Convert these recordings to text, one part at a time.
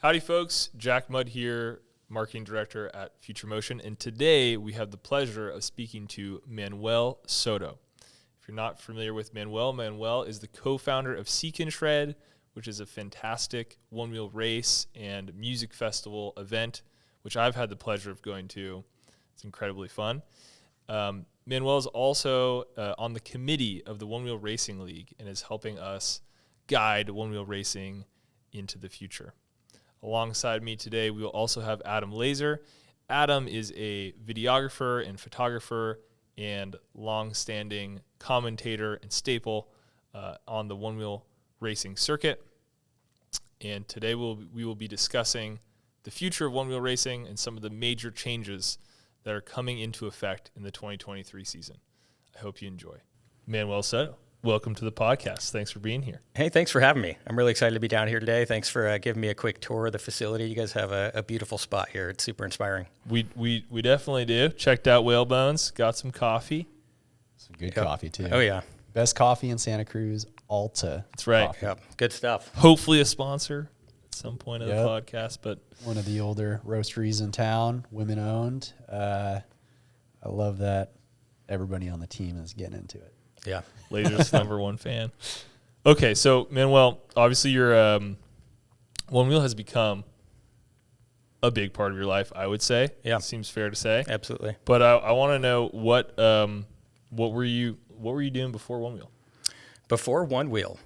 Howdy, folks. Jack Mudd here, Marketing Director at Future Motion, and today we have the pleasure of speaking to Manuel Soto. If you're not familiar with Manuel is the co-founder of Seek and Shred, which is a fantastic one-wheel race and music festival event, which I've had the pleasure of going to. It's incredibly fun. Manuel is also on the committee of the Onewheel Racing League and is helping us guide one-wheel racing into the future. Alongside me today, we will also have Adam Laser. Adam is a videographer and photographer and long-standing commentator and staple on the one-wheel racing circuit. And today we will be discussing the future of one-wheel racing and some of the major changes that are coming into effect in the 2023 season. I hope you enjoy. Manuel Soto, welcome to the podcast. Thanks for being here. Hey, thanks for having me. I'm really excited to be down here today. Thanks for giving me a quick tour of the facility. You guys have a beautiful spot here. It's super inspiring. We definitely do. Checked out Whale Bones, got some coffee. Some good coffee, too. Oh, yeah. Best coffee in Santa Cruz, Alta. That's right. Coffee. Yep. Good stuff. Hopefully a sponsor at some point of the podcast. But one of the older roasteries in town, women-owned. I love that everybody on the team is getting into it. Yeah. Laser's number one fan. Okay, so Manuel, obviously your One Wheel has become a big part of your life, I would say. Yeah. Seems fair to say. Absolutely. But I want to know what were you doing before One Wheel? Before Onewheel.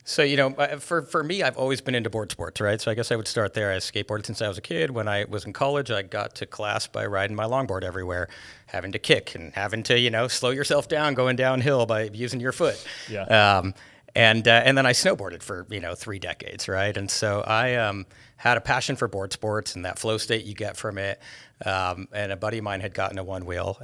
So, you know, for me, I've always been into board sports, right? So I guess I would start there. I skateboarded since I was a kid. When I was in college, I got to class by riding my longboard everywhere, having to kick and having to, you know, slow yourself down going downhill by using your foot. Yeah. And then I snowboarded for, 3 decades, right? And so I had a passion for board sports and that flow state you get from it. And a buddy of mine had gotten a One Wheel.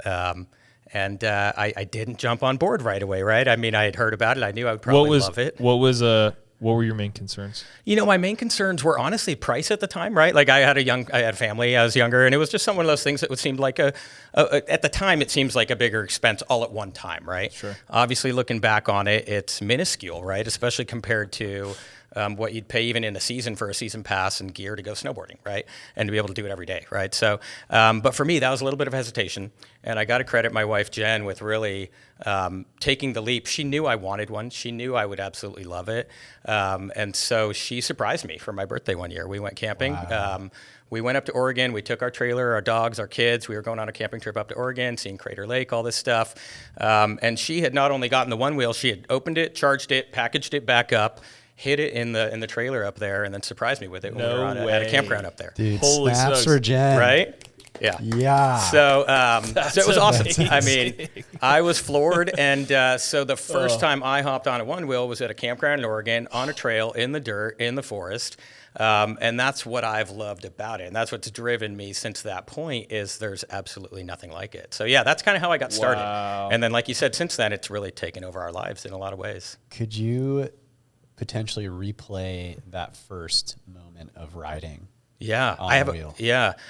And I didn't jump on board right away, right? I mean, I had heard about it. I knew I would probably love it. What were your main concerns? You know, my main concerns were honestly price at the time, right? Like I had a family, I was younger, and it was just one of those things that would seem like at the time, it seems like a bigger expense all at one time, right? Sure. Obviously, looking back on it, it's minuscule, right? Especially compared to what you'd pay even in a season for a season pass and gear to go snowboarding, right? And to be able to do it every day, right? So, but for me, that was a little bit of hesitation. And I got to credit my wife, Jen, with really taking the leap. She knew I wanted one. She knew I would absolutely love it. And so she surprised me for my birthday one year. We went camping. Wow. We went up to Oregon. We took our trailer, our dogs, our kids. We were going on a camping trip up to Oregon, seeing Crater Lake, all this stuff. And she had not only gotten the One Wheel, she had opened it, charged it, packaged it back up, hid it in the trailer up there, and then surprised me with it when we were at a campground up there. Dude, Holy snaps smokes. for Jen. Right? Yeah. Yeah. So it was awesome. I mean, amazing. I was floored. And so the first time I hopped on a One Wheel was at a campground in Oregon on a trail in the dirt, in the forest. And that's what I've loved about it. And that's what's driven me since that point is there's absolutely nothing like it. So, yeah, that's kind of how I got started. Wow. And then, like you said, since then, it's really taken over our lives in a lot of ways. Could you potentially replay that first moment of riding? Yeah, on I have the wheel?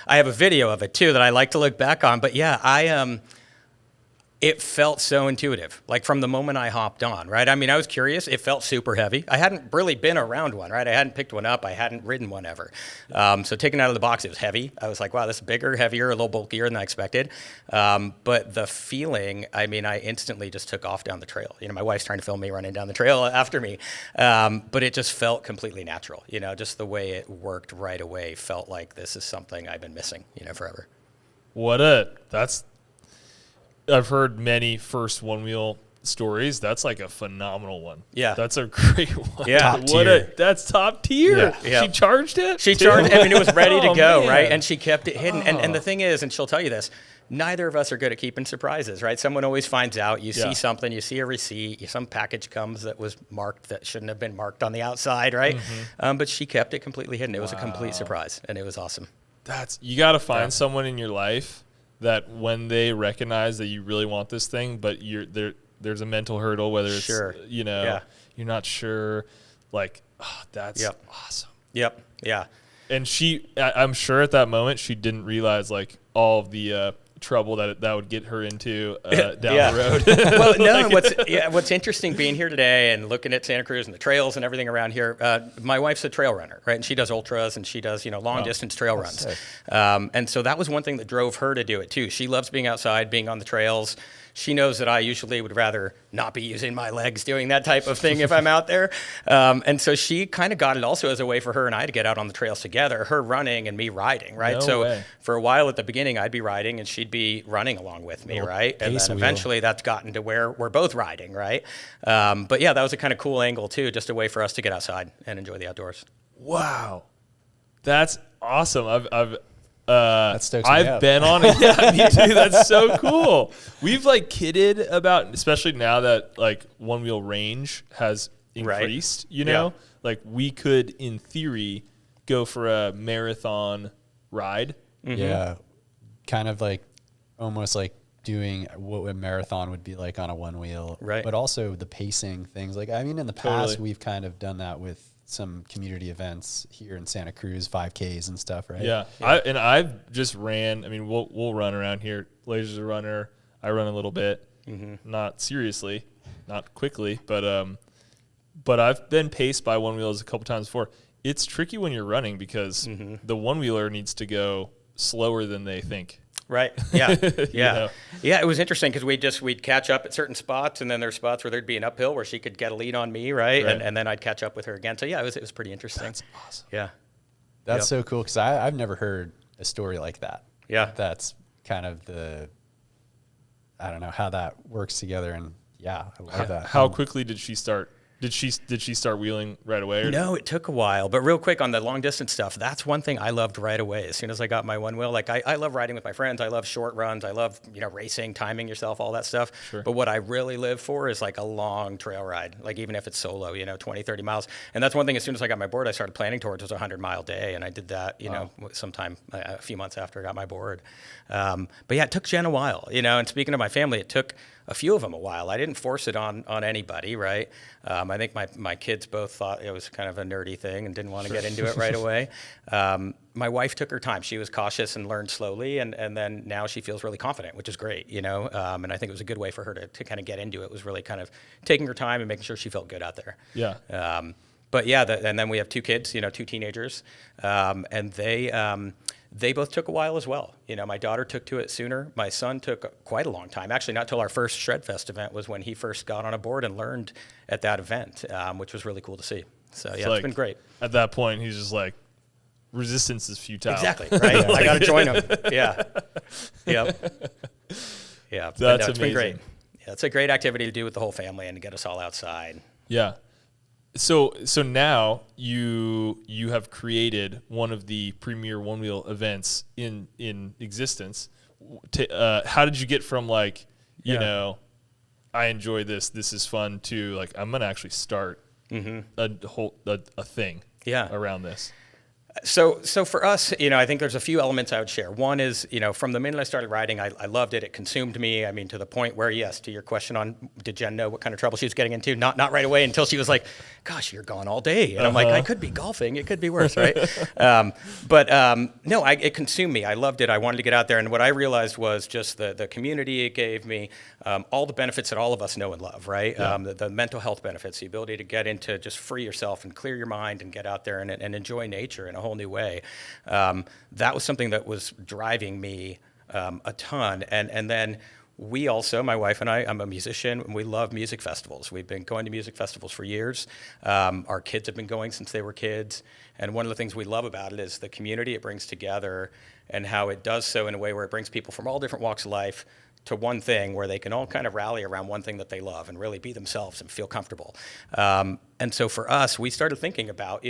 I have a video of it too that I like to look back on. But yeah, it felt so intuitive, like from the moment I hopped on, right? I mean, I was curious. It felt super heavy. I hadn't really been around one, right? I hadn't picked one up. I hadn't ridden one ever. So taken out of the box, it was heavy. I was like, wow, this is bigger, heavier, a little bulkier than I expected. But the feeling, I mean, I instantly just took off down the trail. You know, my wife's trying to film me running down the trail after me. But it just felt completely natural. You know, just the way it worked right away felt like this is something I've been missing, forever. I've heard many first One Wheel stories. That's like a phenomenal one. Yeah. That's a great one. Yeah. Top tier. That's top tier. Yeah. She charged it? She charged, I mean, it was ready to go, man. right? And she kept it hidden. And the thing is, and she'll tell you this, neither of us are good at keeping surprises, right? Someone always finds out. You see something, you see a receipt, some package comes that was marked that shouldn't have been marked on the outside, right? Mm-hmm. But she kept it completely hidden. It was a complete surprise, and it was awesome. You got to find someone in your life that when they recognize that you really want this thing, but there's a mental hurdle, whether it's, you're not sure, like, that's awesome. Yep. Yeah. And I'm sure at that moment, she didn't realize like all of the trouble that would get her into down Yeah. the road. Well, no. What's interesting being here today and looking at Santa Cruz and the trails and everything around here. My wife's a trail runner, right? And she does ultras and she does long distance trail runs. And so that was one thing that drove her to do it too. She loves being outside, being on the trails. She knows that I usually would rather not be using my legs doing that type of thing if I'm out there. And so she kind of got it also as a way for her and I to get out on the trails together, her running and me riding, right? No so way. For a while at the beginning, I'd be riding and she'd be running along with me, right? And pace then wheel. eventually that's gotten to where we're both riding, right? But yeah, that was a kind of cool angle too, just a way for us to get outside and enjoy the outdoors. Wow, that's awesome. That stokes me I've up. been on it. Yeah, me too. That's so cool. We've like kidded about, especially now that like one wheel range has increased, Yeah. like we could in theory go for a marathon ride. Yeah, kind of like almost like doing what a marathon would be like on a one wheel, Right. But also the pacing things. Like, I mean, in the past, Totally. we've kind of done that with some community events here in Santa Cruz, 5Ks and stuff, right? Yeah. I've just ran. I mean, we'll run around here. Laser's a runner. I run a little bit, not seriously, not quickly, but I've been paced by one wheels a couple times before. It's tricky when you're running because the one wheeler needs to go slower than they think. Right. Yeah. Yeah. know? Yeah. It was interesting because we'd catch up at certain spots, and then there's spots where there'd be an uphill where she could get a lead on me, right? Right. And then I'd catch up with her again. So yeah, it was pretty interesting. That's awesome. Yeah. That's Yep. so cool because I've never heard a story like that. Yeah. That's kind of I don't know how that works together. And yeah, I love that. How quickly did she start? Did she start wheeling right away? Or No, it took a while. But real quick on the long distance stuff, that's one thing I loved right away. As soon as I got my one wheel, like I love riding with my friends. I love short runs. I love, racing, timing yourself, all that stuff. Sure. But what I really live for is like a long trail ride, like even if it's solo, 20, 30 miles. And that's one thing, as soon as I got my board, I started planning towards was a 100-mile day. And I did that, sometime a few months after I got my board. But yeah, it took Jen a while, and speaking of my family, it took a few of them a while. I didn't force it on anybody, right? I think my kids both thought it was kind of a nerdy thing and didn't want to get into it right away. My wife took her time. She was cautious and learned slowly, and then now she feels really confident, which is great, and I think it was a good way for her to kind of get into it, was really kind of taking her time and making sure she felt good out there. Yeah. But yeah, and then we have two kids, two teenagers, and they both took a while as well. My daughter took to it sooner. My son took quite a long time. Actually, not till our first Shredfest event was when he first got on a board and learned at that event, which was really cool to see. So yeah, it's been great. At that point, he's just like, resistance is futile. Exactly, right? I got to join him. Yeah. Yep. Yeah. But That's it's been great. amazing. Yeah, it's a great activity to do with the whole family and to get us all outside. Yeah. So now you have created one of the premier one wheel events in existence. How did you get from like, I enjoy this is fun, to like, I'm gonna actually start a thing around this? So for us, I think there's a few elements I would share. One is, from the minute I started riding, I loved it. It consumed me. I mean, to the point where, yes, to your question on did Jen know what kind of trouble she was getting into? Not right away, until she was like, gosh, you're gone all day. And I'm like, I could be golfing. It could be worse, right? No, it consumed me. I loved it. I wanted to get out there. And what I realized was just the community it gave me, all the benefits that all of us know and love, right? Yeah. The mental health benefits, the ability to get into just free yourself and clear your mind and get out there and enjoy nature in a whole new way. That was something that was driving me a ton. And then we also, my wife and I'm a musician, and we love music festivals. We've been going to music festivals for years. Our kids have been going since they were kids. And one of the things we love about it is the community it brings together, and how it does so in a way where it brings people from all different walks of life to one thing, where they can all kind of rally around one thing that they love and really be themselves and feel comfortable. And so for us, we started thinking about,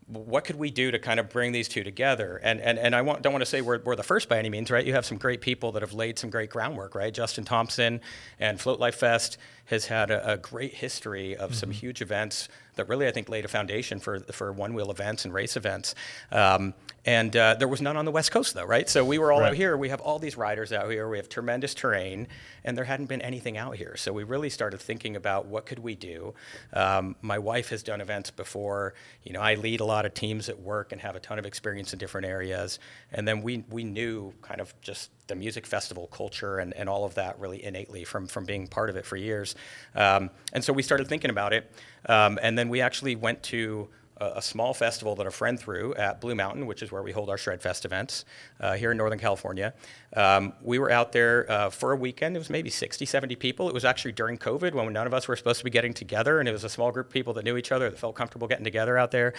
what could we do to kind of bring these two together? And I don't want to say we're the first by any means, right? You have some great people that have laid some great groundwork, right? Justin Thompson and Float Life Fest has had a great history of some huge events that really, I think, laid a foundation for one-wheel events and race events. And there was none on the West Coast, though, right? So we were all out here. We have all these riders out here. We have tremendous terrain, and there hadn't been anything out here. So we really started thinking about what could we do. My wife has done events before. I lead a lot of teams at work and have a ton of experience in different areas. And then we knew kind of just the music festival culture and all of that really innately from being part of it for years. And so we started thinking about it. And then we actually went to a small festival that a friend threw at Blue Mountain, which is where we hold our Shred Fest events here in Northern California. We were out there for a weekend. It was maybe 60, 70 people. It was actually during COVID when none of us were supposed to be getting together, and it was a small group of people that knew each other that felt comfortable getting together out there.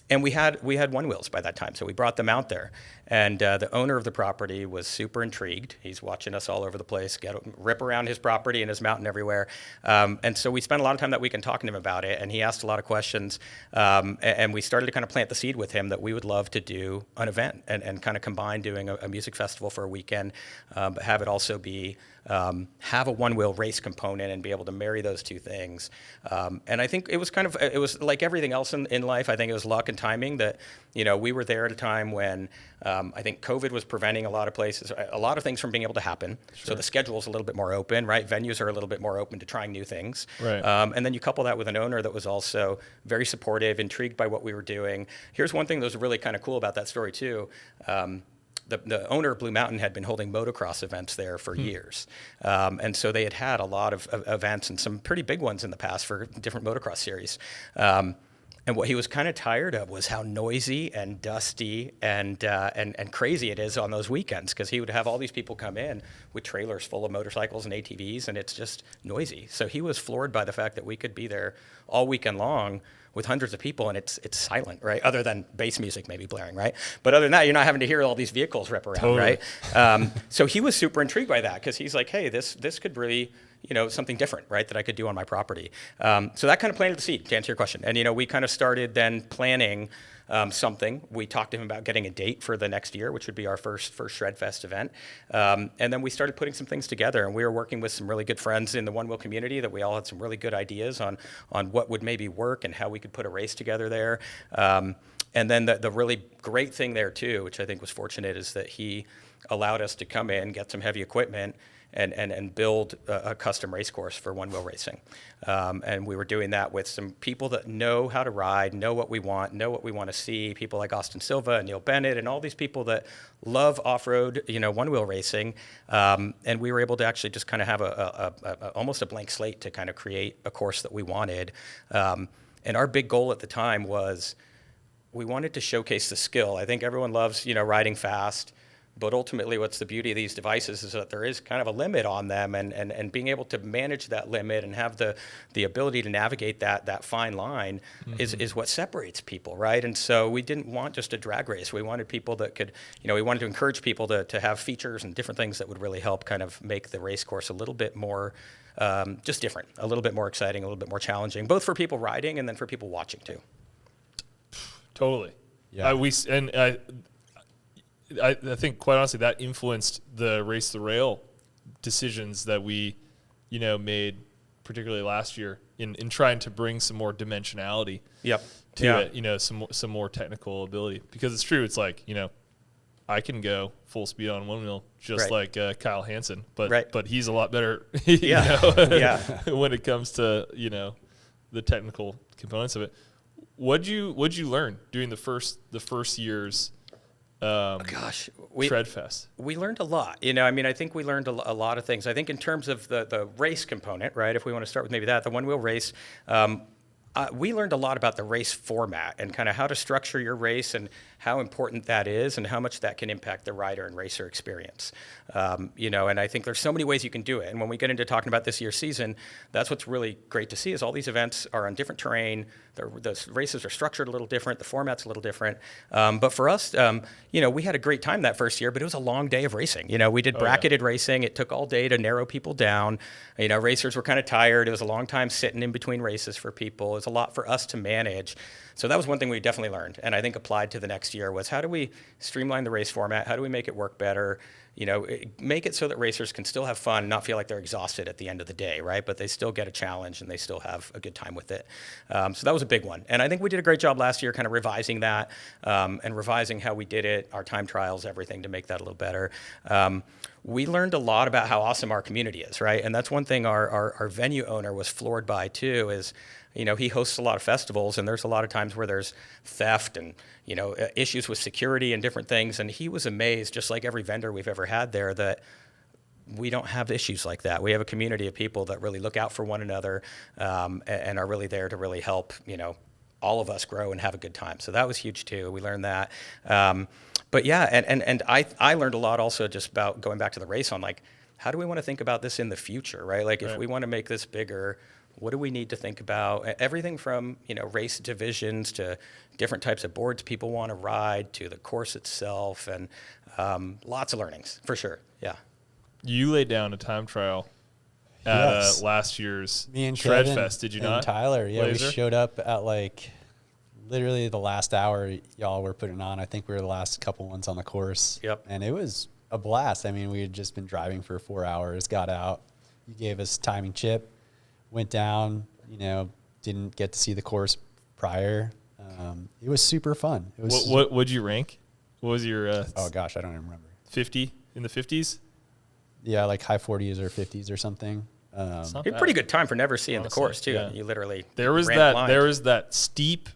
And we had Onewheels by that time, so we brought them out there. And the owner of the property was super intrigued. He's watching us all over the place, rip around his property and his mountain everywhere. And so we spent a lot of time that weekend talking to him about it, and he asked a lot of questions. And we started to kind of plant the seed with him that we would love to do an event and kind of combine doing a music festival for a weekend, but have it also be have a one-wheel race component and be able to marry those two things. And I think it was like everything else in life. I think it was luck and timing that, we were there at a time when I think COVID was preventing a lot of things from being able to happen. Sure. So the schedule's a little bit more open, right? Venues are a little bit more open to trying new things. Right. And then you couple that with an owner that was also very supportive, intrigued by what we were doing. Here's one thing that was really kind of cool about that story too. The owner of Blue Mountain had been holding motocross events there for years. And so they had a lot of events and some pretty big ones in the past for different motocross series. And what he was kind of tired of was how noisy and dusty and crazy it is on those weekends, because he would have all these people come in with trailers full of motorcycles and ATVs, and it's just noisy. So he was floored by the fact that we could be there all weekend long with hundreds of people, and it's silent, right? Other than bass music maybe blaring, right? But other than that, you're not having to hear all these vehicles rip around, totally. Right? So he was super intrigued by that, because he's like, hey, this could really, something different, right, that I could do on my property. So that kind of planted the seed, to answer your question. And, we kind of started then planning something. We talked to him about getting a date for the next year, which would be our first Shred Fest event. And then we started putting some things together, and we were working with some really good friends in the Onewheel community that we all had some really good ideas on what would maybe work and how we could put a race together there. And then the really great thing there too, which I think was fortunate, is that he allowed us to come in, get some heavy equipment, and build a custom race course for one-wheel racing. And we were doing that with some people that know how to ride, know what we want to see, people like Austin Silva and Neil Bennett and all these people that love off-road, one-wheel racing. And we were able to actually just kind of have almost a blank slate to kind of create a course that we wanted. And our big goal at the time was we wanted to showcase the skill. I think everyone loves, riding fast. But ultimately, what's the beauty of these devices is that there is kind of a limit on them, and being able to manage that limit and have the ability to navigate that fine line is what separates people, right? And so we didn't want just a drag race. We wanted people that could, we wanted to encourage people to have features and different things that would really help kind of make the race course a little bit more just different, a little bit more exciting, a little bit more challenging, both for people riding and then for people watching too. Totally. Yeah. I think, quite honestly, that influenced the race the rail decisions that we, made particularly last year in trying to bring some more dimensionality to it, some more technical ability. Because it's true, it's like, I can go full speed on one wheel just like Kyle Hansen, but he's a lot better when it comes to, the technical components of it. What'd you learn doing the first year's Shred Fest? We learned a lot. I think we learned a lot of things. I think in terms of the race component, right, if we want to start with maybe that, the one-wheel race, we learned a lot about the race format and kind of how to structure your race and how important that is and how much that can impact the rider and racer experience. And I think there's so many ways you can do it. And when we get into talking about this year's season, that's what's really great to see is all these events are on different terrain. The races are structured a little different. The format's a little different. But for us, we had a great time that first year, but it was a long day of racing. We did bracketed racing. It took all day to narrow people down. Racers were kind of tired. It was a long time sitting in between races for people. It was a lot for us to manage. So that was one thing we definitely learned, and I think applied to the next year was how do we streamline the race format? How do we make it work better? Make it so that racers can still have fun, not feel like they're exhausted at the end of the day, right? But they still get a challenge and they still have a good time with it. So that was a big one. And I think we did a great job last year kind of revising that and revising how we did it, our time trials, everything to make that a little better. we learned a lot about how awesome our community is, right? And that's one thing our venue owner was floored by too, is, you know, he hosts a lot of festivals, and there's a lot of times where there's theft and, you know, issues with security and different things. And he was amazed, just like every vendor we've ever had there, that we don't have issues like that. We have a community of people that really look out for one another, and are really there to really help, you know, all of us grow and have a good time. So that was huge too. We learned that. But yeah, and I learned a lot also just about going back to the race on, like, how do we want to think about this in the future, right? Like, if we want to make this bigger, what do we need to think about? Everything from, you know, race divisions to different types of boards people want to ride to the course itself, and lots of learnings for sure. Yeah. You laid down a time trial at last year's Me and Shred Kevin Fest, did you and not? Tyler, yeah, Blazer? we showed up at like literally the last hour y'all were putting on. I think we were the last couple ones on the course. Yep. And it was a blast. I mean, we had just been driving for 4 hours, got out. You gave us timing chip, went down, you know, didn't get to see the course prior. It was super fun. It was What'd you rank? What was your oh gosh, I don't even remember. 50 in the 50s? Yeah, like high 40s or 50s or something. It's not A bad. pretty good time for never seeing Honestly, the course too. yeah. You literally There was ran that blind. there was that steep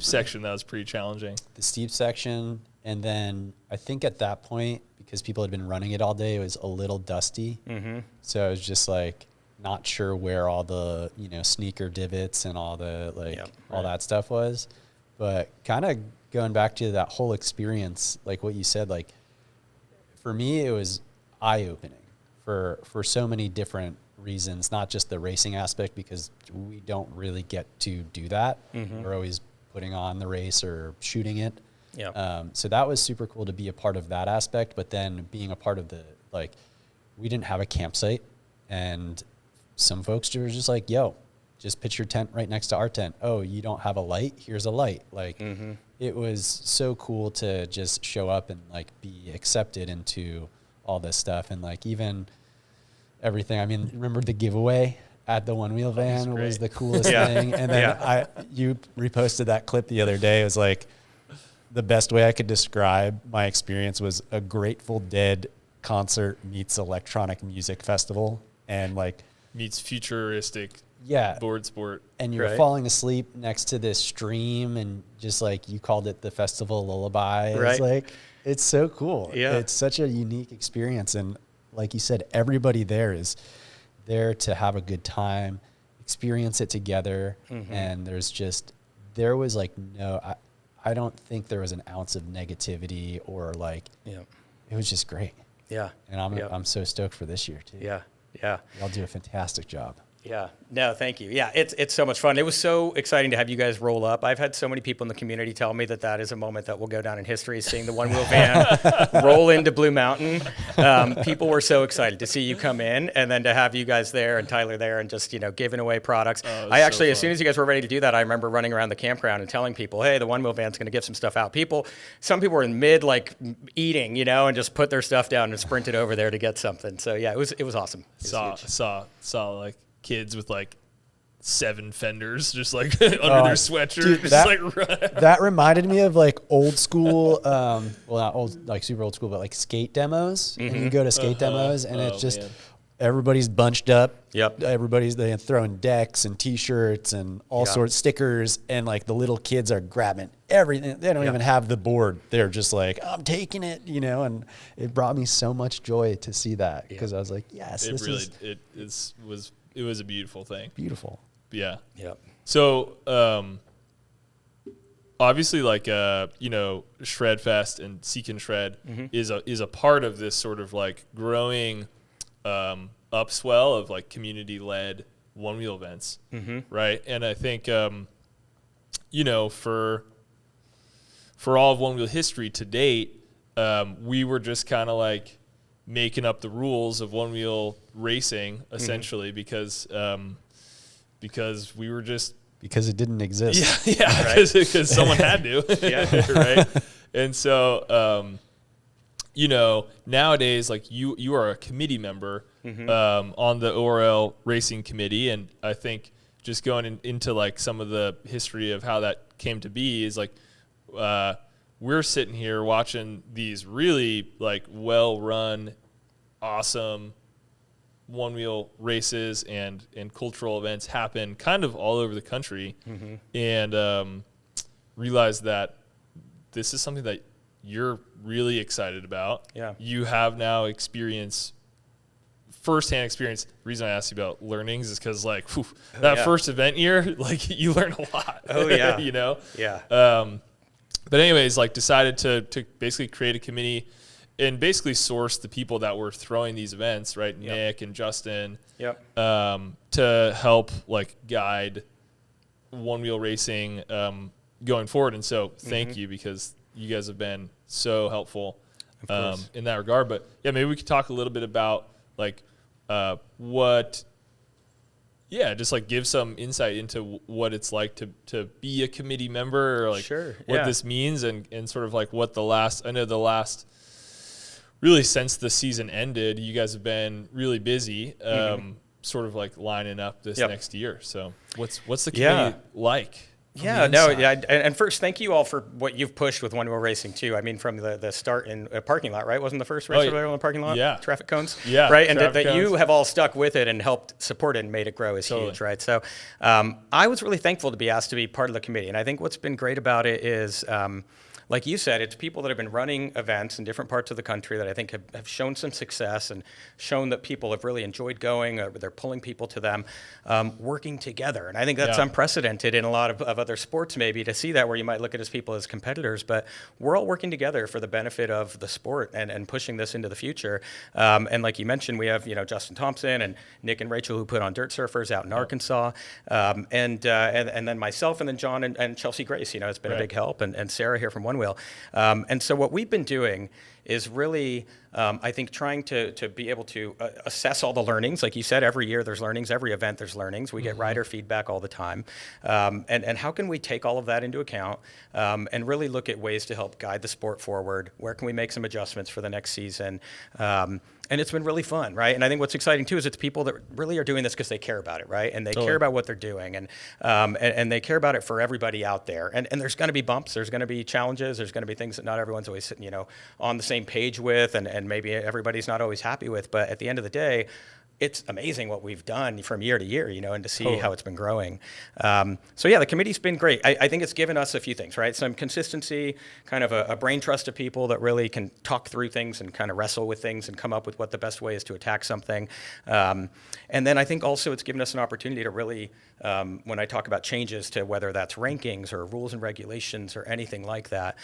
section that was pretty challenging. The steep section, and then I think at that point, because people had been running it all day, it was a little dusty. Mm-hmm. So I was just like not sure where all the, you know, sneaker divots and all the like all that stuff was. But kind of going back to that whole experience, like what you said, like for me it was eye-opening for so many different reasons, not just the racing aspect, because we don't really get to do that. We're always putting on the race or shooting it. So that was super cool to be a part of that aspect. But then being a part of the, like, we didn't have a campsite, and some folks were just like, yo, just pitch your tent right next to our tent. Oh, you don't have a light? Here's a light. Like, it was so cool to just show up and like be accepted into all this stuff. And like even everything, I mean, remember the giveaway at the Onewheel van was the coolest thing. And then you reposted that clip the other day. It was like the best way I could describe my experience was a Grateful Dead concert meets electronic music festival, and like Meets futuristic board sport. And you're falling asleep next to this stream, and just like you called it the festival lullaby. It's like, it's so cool. It's such a unique experience. And like you said, everybody there is there to have a good time, experience it together. And there was like I don't think there was an ounce of negativity or like, it was just great. And I'm so stoked for this year too. Y'all do a fantastic job. No, thank you. It's so much fun. It was so exciting to have you guys roll up. I've had so many people in the community tell me that is a moment that will go down in history, seeing the Onewheel van roll into Blue Mountain. People were so excited to see you come in, and then to have you guys there and Tyler there and just, you know, giving away products. I actually, as soon as you guys were ready to do that, I remember running around the campground and telling people, hey, the Onewheel van's going to give some stuff out. Some people were in mid, like, eating, you know, and just put their stuff down and sprinted over there to get something. So, yeah, it was awesome. Saw like kids with like 7 fenders just like under their sweatshirt. Dude, that reminded me of like old school, well, not old, like super old school, but like skate demos. And you go to skate demos, and it's just everybody's bunched up. Everybody's throwing decks and T-shirts and all sorts of stickers, and like the little kids are grabbing everything. They don't even have the board. They're just like, I'm taking it, you know. And it brought me so much joy to see that, because I was like, yes, it was a beautiful thing. Beautiful. Yeah. So, obviously, like, you know, Shred Fest and Seek and Shred is a part of this sort of like growing upswell of like community-led one-wheel events, right? And I think, you know, for all of one-wheel history to date, we were just kind of like making up the rules of one-wheel racing, essentially, because we were just... Because it didn't exist. Because someone had to. Right? And so, you know, nowadays, like you are a committee member on the ORL Racing Committee, and I think just going into like some of the history of how that came to be is like we're sitting here watching these really like well-run awesome one-wheel races and cultural events happen kind of all over the country, and realized that this is something that you're really excited about. Yeah. You have now firsthand experience. The reason I asked you about learnings is because first event year, like you learn a lot. Oh yeah. You know? Yeah. But anyways, like decided to basically create a committee and basically source the people that were throwing these events, right? Yep. Nick and Justin, Yep. To help like guide one-wheel racing going forward. And so thank you, because you guys have been so helpful in that regard. But yeah, maybe we could talk a little bit about like just like give some insight into what it's like to be a committee member, or like what this means, and sort of like what really since the season ended, you guys have been really busy, sort of like lining up this next year. So what's the committee like? Yeah, no, yeah, and first, thank you all for what you've pushed with Onewheel Racing too. I mean, from the start in a parking lot, right? Wasn't the first race over there on the parking lot? Yeah, traffic cones. Yeah, right, and that you have all stuck with it and helped support it and made it grow is huge, right? So, I was really thankful to be asked to be part of the committee, and I think what's been great about it is. Like you said, it's people that have been running events in different parts of the country that I think have shown some success and shown that people have really enjoyed going. They're pulling people to them, working together. And I think that's unprecedented in a lot of other sports, maybe, to see that, where you might look at people as competitors. But we're all working together for the benefit of the sport and pushing this into the future. And like you mentioned, we have Justin Thompson and Nick and Rachel, who put on Dirt Surfers out in Arkansas, and then myself, and then John and Chelsea Grace. It's been a big help, and Sarah here from Onewheel. And so what we've been doing is really, I think, trying to be able to assess all the learnings. Like you said, every year there's learnings, every event there's learnings. We get rider feedback all the time. And how can we take all of that into account and really look at ways to help guide the sport forward? Where can we make some adjustments for the next season? And it's been really fun, right? And I think what's exciting too is it's people that really are doing this because they care about it, right? And they care about what they're doing, and they care about it for everybody out there. And there's going to be bumps, there's going to be challenges, there's going to be things that not everyone's always on the same page with, and maybe everybody's not always happy with. But at the end of the day, it's amazing what we've done from year to year, and to see how it's been growing. So yeah, the committee's been great. I think it's given us a few things, right? Some consistency, kind of a brain trust of people that really can talk through things and kind of wrestle with things and come up with what the best way is to attack something. And then I think also it's given us an opportunity to really, when I talk about changes to whether that's rankings or rules and regulations or anything like that,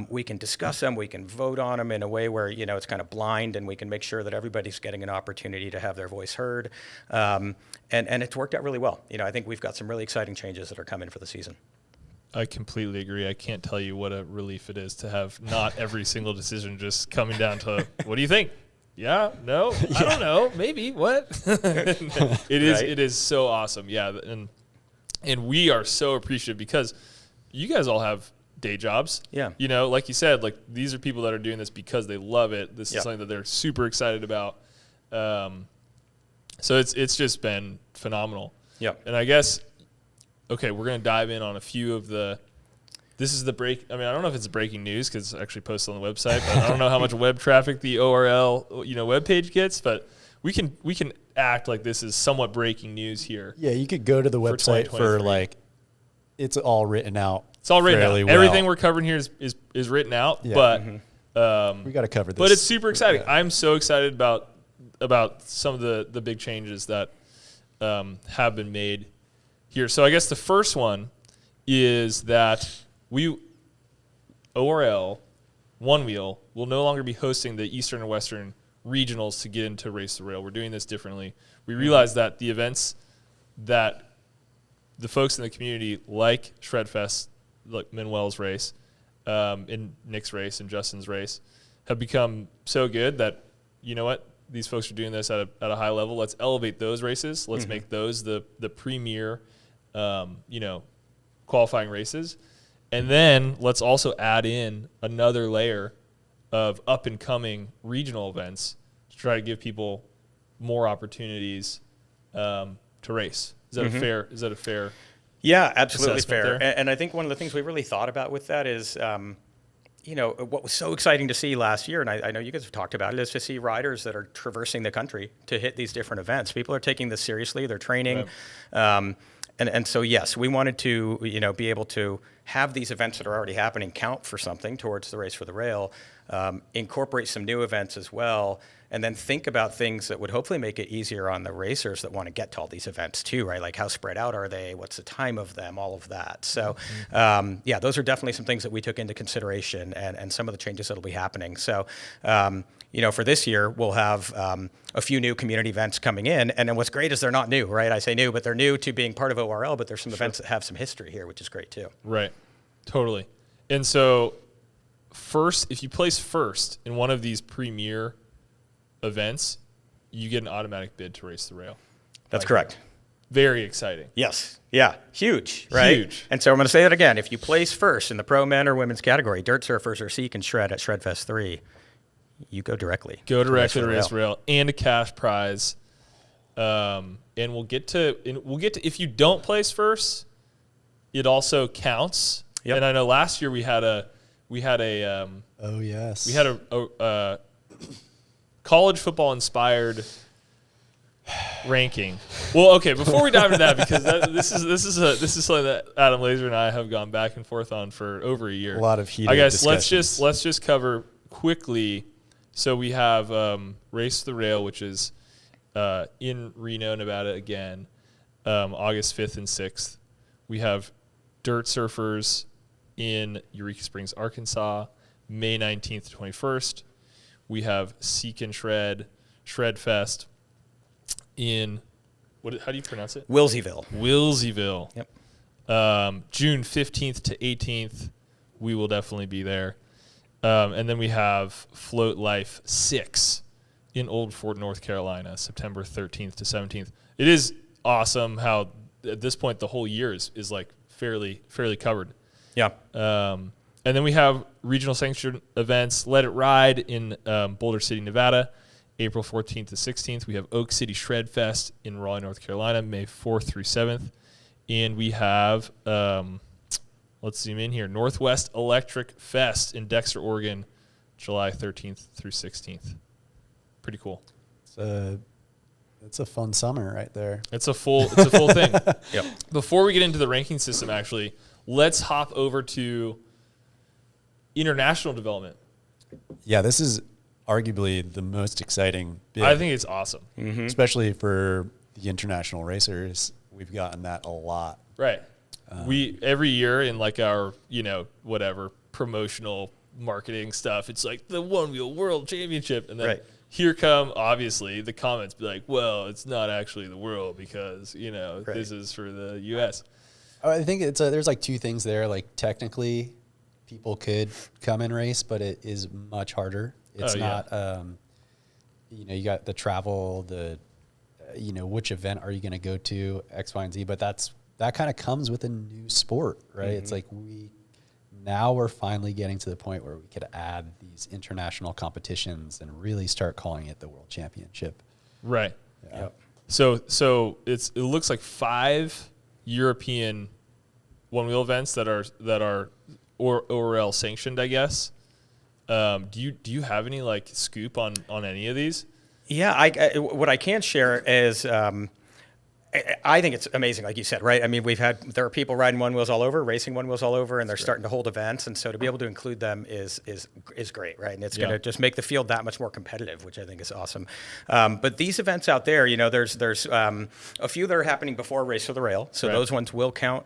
we can discuss them, we can vote on them in a way where, it's kind of blind, and we can make sure that everybody's getting an opportunity to have their voice heard, and it's worked out really well. I think we've got some really exciting changes that are coming for the season. I completely agree. I can't tell you what a relief it is to have not every single decision just coming down to, what do you think? Yeah, no, I don't know, maybe, what? It is so awesome. Yeah, and we are so appreciative because you guys all have day jobs. Yeah. Like you said, like these are people that are doing this because they love it. This is something that they're super excited about. So it's just been phenomenal. Yeah. And I guess, okay, we're going to dive in on a few of this is the break. I mean, I don't know if it's breaking news because it's actually posted on the website, but I don't know how much web traffic the ORL, webpage gets, but we can act like this is somewhat breaking news here. Yeah. You could go to the website for it's all written out. It's all written out. Well. Everything we're covering here is written out, but we got to cover this. But it's super exciting. Yeah. I'm so excited about some of the big changes that have been made here. So I guess the first one is that ORL, Onewheel, will no longer be hosting the Eastern and Western regionals to get into Race the Rail. We're doing this differently. We realize that the events that the folks in the community like Shredfest, like Manuel's race, and Nick's race and Justin's race, have become so good that, these folks are doing this at a high level. Let's elevate those races. Let's make those the premier, qualifying races. And then let's also add in another layer of up-and-coming regional events to try to give people more opportunities to race. Is that a fair? Yeah, absolutely fair. There? And I think one of the things we really thought about with that is, what was so exciting to see last year, and I know you guys have talked about it, is to see riders that are traversing the country to hit these different events. People are taking this seriously. They're training. Right. And so, yes, we wanted to, be able to have these events that are already happening count for something towards the Race for the Rail, incorporate some new events as well, and then think about things that would hopefully make it easier on the racers that want to get to all these events too, right? Like how spread out are they? What's the time of them? All of that. So, those are definitely some things that we took into consideration and some of the changes that will be happening. So, for this year, we'll have a few new community events coming in. And then what's great is they're not new, right? I say new, but they're new to being part of ORL, but there's some events that have some history here, which is great too. Right. Totally. And so if you place first in one of these premier events, you get an automatic bid to Race the Rail. That's correct. Very exciting. Yes. Yeah. Huge, right? Huge. And so I'm going to say that again. If you place first in the pro men or women's category, dirt surfers or seek and shred at Shredfest 3, you go directly. Go directly to Race the Rail and a cash prize. And we'll get to if you don't place first, it also counts. Yep. And I know last year we had a college football inspired ranking. Well, okay, before we dive into that, because this is something that Adam Laser and I have gone back and forth on for over a year. A lot of heated I guess discussions. let's just cover quickly. So we have Race to the Rail, which is in Reno, Nevada again, August 5th and 6th. We have Dirt Surfers in Eureka Springs, Arkansas, May 19th to 21st. We have Seek and Shred Fest in, how do you pronounce it? Wilseyville. Yep. June 15th to 18th. We will definitely be there. And then we have Float Life 6 in Old Fort, North Carolina, September 13th to 17th. It is awesome how at this point the whole year is like fairly covered. Yeah. And then we have regional sanctioned events. Let It Ride in Boulder City, Nevada, April 14th to 16th. We have Oak City Shred Fest in Raleigh, North Carolina, May 4th through 7th. And we have, let's zoom in here, Northwest Electric Fest in Dexter, Oregon, July 13th through 16th. Pretty cool. It's a fun summer right there. It's a full thing. Yep. Before we get into the ranking system, actually, let's hop over to international development. Yeah, this is arguably the most exciting bit. I think it's awesome. Mm-hmm. Especially for the international racers. We've gotten that a lot. Right. We every year in like our, whatever promotional marketing stuff, it's like the Onewheel World Championship. And then here come, obviously, the comments be like, well, it's not actually the world because, this is for the U.S. I think there's like two things there. Like technically people could come and race, but it is much harder. It's not, you got the travel, which event are you going to go to, X, Y, and Z, but that kind of comes with a new sport, right? Mm-hmm. It's like we're finally getting to the point where we could add these international competitions and really start calling it the World Championship. Right. Yeah. Yep. So it looks like 5 European one-wheel events that are ORL sanctioned, I guess. Do you have any like scoop on any of these? Yeah, what I can share is I think it's amazing, like you said, right? I mean, there are people riding one wheels all over, racing one wheels all over, and they're starting to hold events, and so to be able to include them is great, right? And it's going to just make the field that much more competitive, which I think is awesome. But these events out there, there's a few that are happening before Race for the Rail, so those ones will count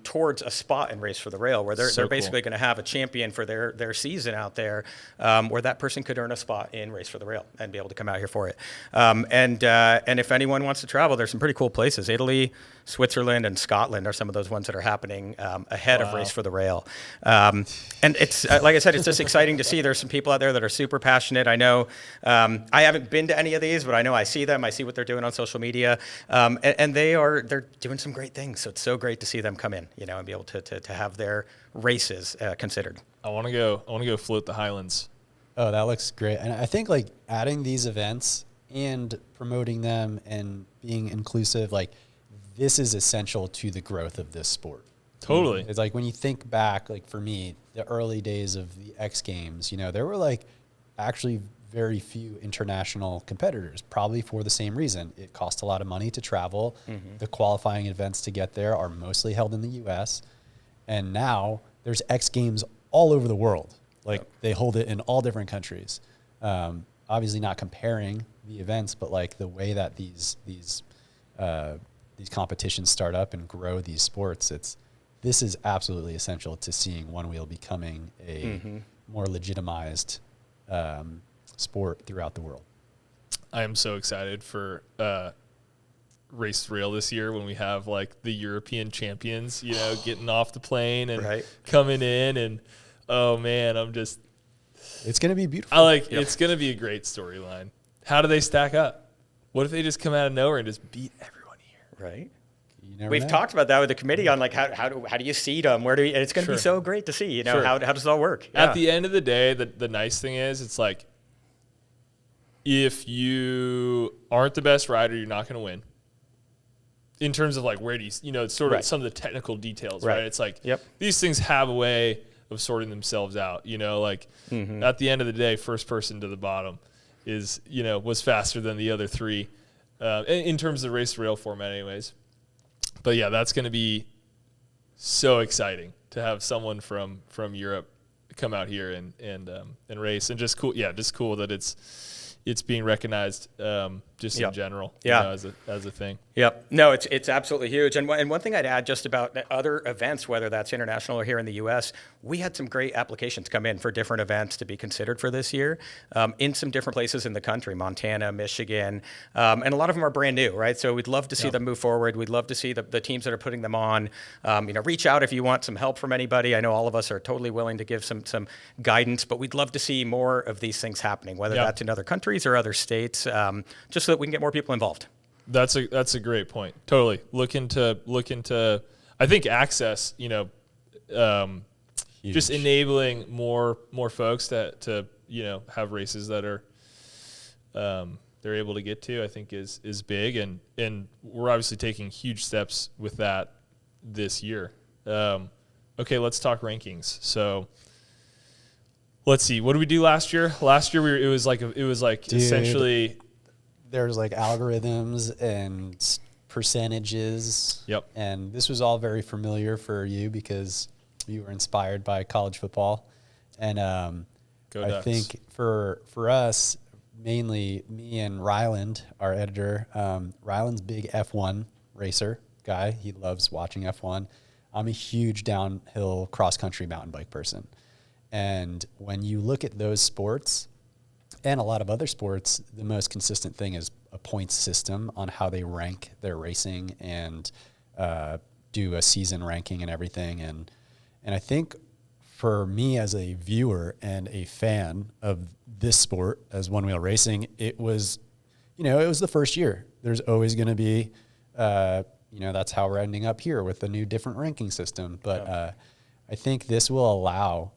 towards a spot in Race for the Rail, where they're basically going to have a champion for their season out there, where that person could earn a spot in Race for the Rail and be able to come out here for it. And if anyone wants to travel, there's some pretty cool places. Italy, Switzerland, and Scotland are some of those ones that are happening ahead of Race for the Rail. And it's like I said, it's just exciting to see. There's some people out there that are super passionate. I know I haven't been to any of these, but I know I see them. I see what they're doing on social media, and they're doing some great things. So it's so great to see them come in, and be able to have their races considered. I want to go float the Highlands. Oh, that looks great. And I think like adding these events and promoting them and being inclusive, like this is essential to the growth of this sport. Totally. It's like when you think back, like for me, the early days of the X Games, there were like actually very few international competitors, probably for the same reason. It costs a lot of money to travel. Mm-hmm. The qualifying events to get there are mostly held in the U.S. And now there's X Games all over the world. Like they hold it in all different countries. Obviously not comparing the events, but like the way that these competitions start up and grow these sports, this is absolutely essential to seeing Onewheel becoming a more legitimized sport throughout the world. I am so excited for Race Rail this year when we have like the European champions, getting off the plane and coming in, and oh man, it's going to be beautiful. It's going to be a great storyline. How do they stack up? What if they just come out of nowhere and just beat everyone here? Right. We've talked about that with the committee on like how do you seed them? And it's going to be so great to see, how does it all work? Yeah. At the end of the day, the nice thing is it's like, if you aren't the best rider, you're not going to win. In terms of like, where do you, it's sort of some of the technical details, right? It's like, these things have a way of sorting themselves out, at the end of the day, first person to the bottom is, was faster than the other three, in terms of the race rail format anyways. But yeah, that's going to be so exciting to have someone from Europe come out here and race, and just cool. Yeah. Just cool that it's being recognized, just in general, as a thing. Yep. No, it's absolutely huge. And one thing I'd add just about other events, whether that's international or here in the U.S., we had some great applications come in for different events to be considered for this year, in some different places in the country, Montana, Michigan, and a lot of them are brand new, right? So we'd love to see them move forward. We'd love to see the teams that are putting them on, reach out if you want some help from anybody. I know all of us are totally willing to give some guidance, but we'd love to see more of these things happening, whether that's in other countries or other states, just so that we can get more people involved. That's a great point. Totally. Look into I think access, just enabling more folks to have races that are they're able to get to, I think is big, and we're obviously taking huge steps with that this year. Okay, let's talk rankings. So let's see. What did we do last year? Last year it was like essentially there's like algorithms and percentages. Yep. And this was all very familiar for you because you were inspired by college football. And I think for us, mainly me and Ryland, our editor, Ryland's big F1 racer guy. He loves watching F1. I'm a huge downhill cross-country mountain bike person. And when you look at those sports, and a lot of other sports, the most consistent thing is a points system on how they rank their racing and do a season ranking and everything. And I think for me as a viewer and a fan of this sport as Onewheel Racing, it was the first year. There's always going to be, that's how we're ending up here with a new different ranking system. But I think this will allow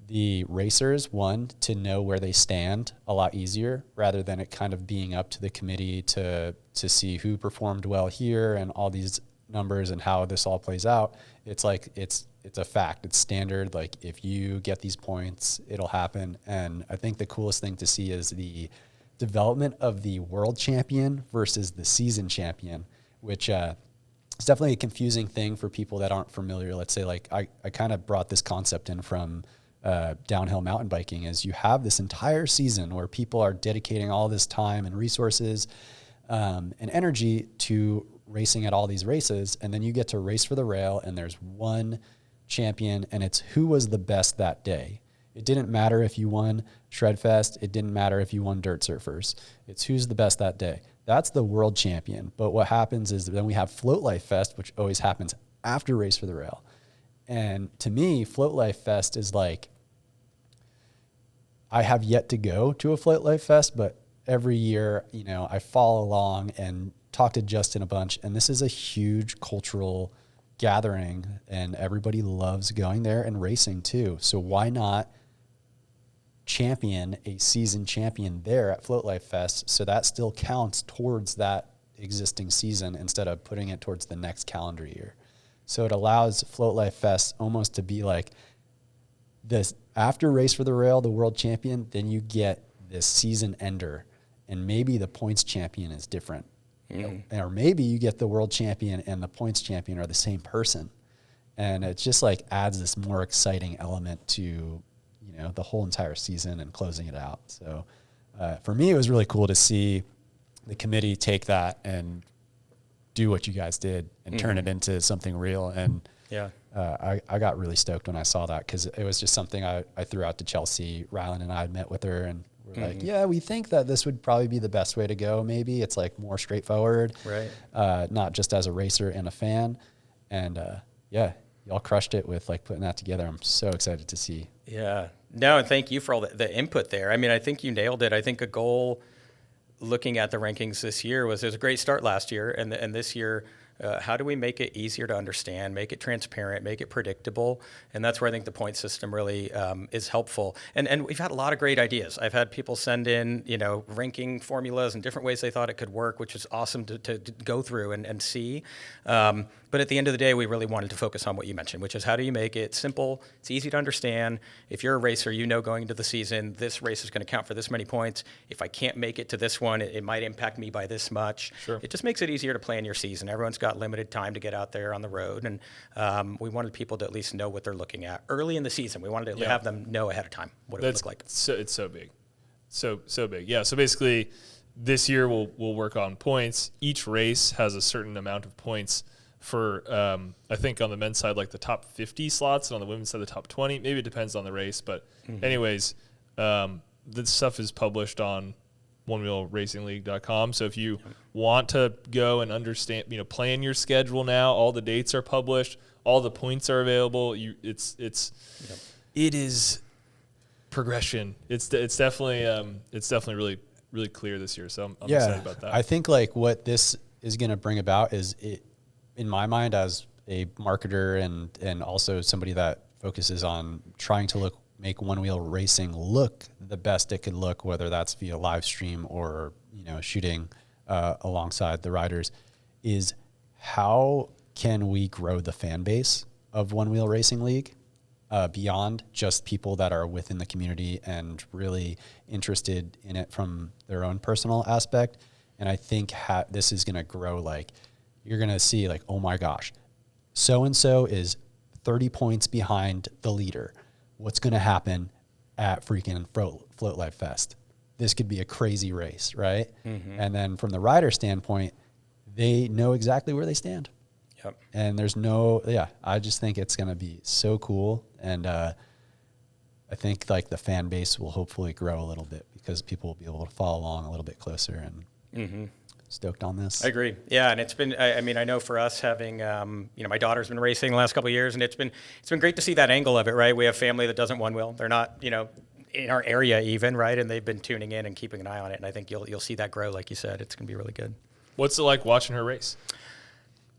the racers, to know where they stand a lot easier, rather than it kind of being up to the committee to see who performed well here and all these numbers and how this all plays out. It's like, it's a fact. It's standard. Like if you get these points, it'll happen. And I think the coolest thing to see is the development of the world champion versus the season champion, which it's definitely a confusing thing for people that aren't familiar. Let's say like I kind of brought this concept in from downhill mountain biking, is you have this entire season where people are dedicating all this time and resources and energy to racing at all these races. And then you get to race for the rail and there's one champion and it's who was the best that day. It didn't matter if you won Shredfest. It didn't matter if you won Dirt Surfers. It's who's the best that day. That's the world champion. But what happens is then we have Float Life Fest, which always happens after Race for the Rail. And to me, Float Life Fest is like, I have yet to go to a Float Life Fest, but every year, I follow along and talk to Justin a bunch. And this is a huge cultural gathering and everybody loves going there and racing too. So why not champion a season champion there at Float Life Fest, so that still counts towards that existing season instead of putting it towards the next calendar year. So it allows Float Life Fest almost to be like this after Race for the Rail, the world champion, then you get this season ender, and maybe the points champion is different. Or maybe you get the world champion and the points champion are the same person. And it just like adds this more exciting element to, you know, the whole entire season and closing it out. So for me, it was really cool to see the committee take that and do what you guys did and turn it into something real. And I got really stoked when I saw that, because it was just something I threw out to Chelsea. Rylan and I had met with her, and we're like, yeah, we think that this would probably be the best way to go. Maybe it's like more straightforward, right? Not just as a racer and a fan. And yeah, y'all crushed it with like putting that together. I'm so excited to see. Yeah. No, and thank you for all the input there. I mean, I think you nailed it. I think a goal looking at the rankings this year was, there's a great start last year, and this year, how do we make it easier to understand, make it transparent, make it predictable? And that's where I think the point system really is helpful. And we've had a lot of great ideas. I've had people send in, you know, ranking formulas and different ways they thought it could work, which is awesome to go through and see. But at the end of the day, we really wanted to focus on what you mentioned, which is how do you make it simple, it's easy to understand. If you're a racer, you know going into the season, this race is going to count for this many points. If I can't make it to this one, it might impact me by this much. Sure. It just makes it easier to plan your season. Everyone's got limited time to get out there on the road, and we wanted people to at least know what they're looking at early in the season. We wanted to have them know ahead of time what it would look like. So it's so big, so big. Yeah. So basically, this year we'll work on points. Each race has a certain amount of points for I think on the men's side, like the top 50 slots, and on the women's side, the top 20. Maybe it depends on the race, but anyways, this stuff is published on OnewheelRacingLeague.com. So if you want to go and understand, you know, plan your schedule now, all the dates are published, all the points are available. It is progression. It's definitely really clear this year. So I'm excited about that. I think like what this is going to bring about is, it, in my mind, as a marketer and also somebody that focuses on trying to make One Wheel Racing look the best it could look, whether that's via live stream or, you know, shooting alongside the riders, is how can we grow the fan base of One Wheel Racing League beyond just people that are within the community and really interested in it from their own personal aspect. And I think this is going to grow. Like, you're going to see like, oh my gosh, so-and-so is 30 points behind the leader. What's going to happen at freaking Float Life Fest? This could be a crazy race, right? And then from the rider standpoint, they know exactly where they stand. Yep. And there's I just think it's going to be so cool. And I think like the fan base will hopefully grow a little bit, because people will be able to follow along a little bit closer, and stoked on this. I agree. Yeah, and it's been, I mean, I know for us having, you know, my daughter's been racing the last couple of years, and it's been great to see that angle of it, right? We have family that doesn't one wheel. They're not, you know, in our area even, right? And they've been tuning in and keeping an eye on it, and I think you'll see that grow, like you said. It's going to be really good. What's it like watching her race?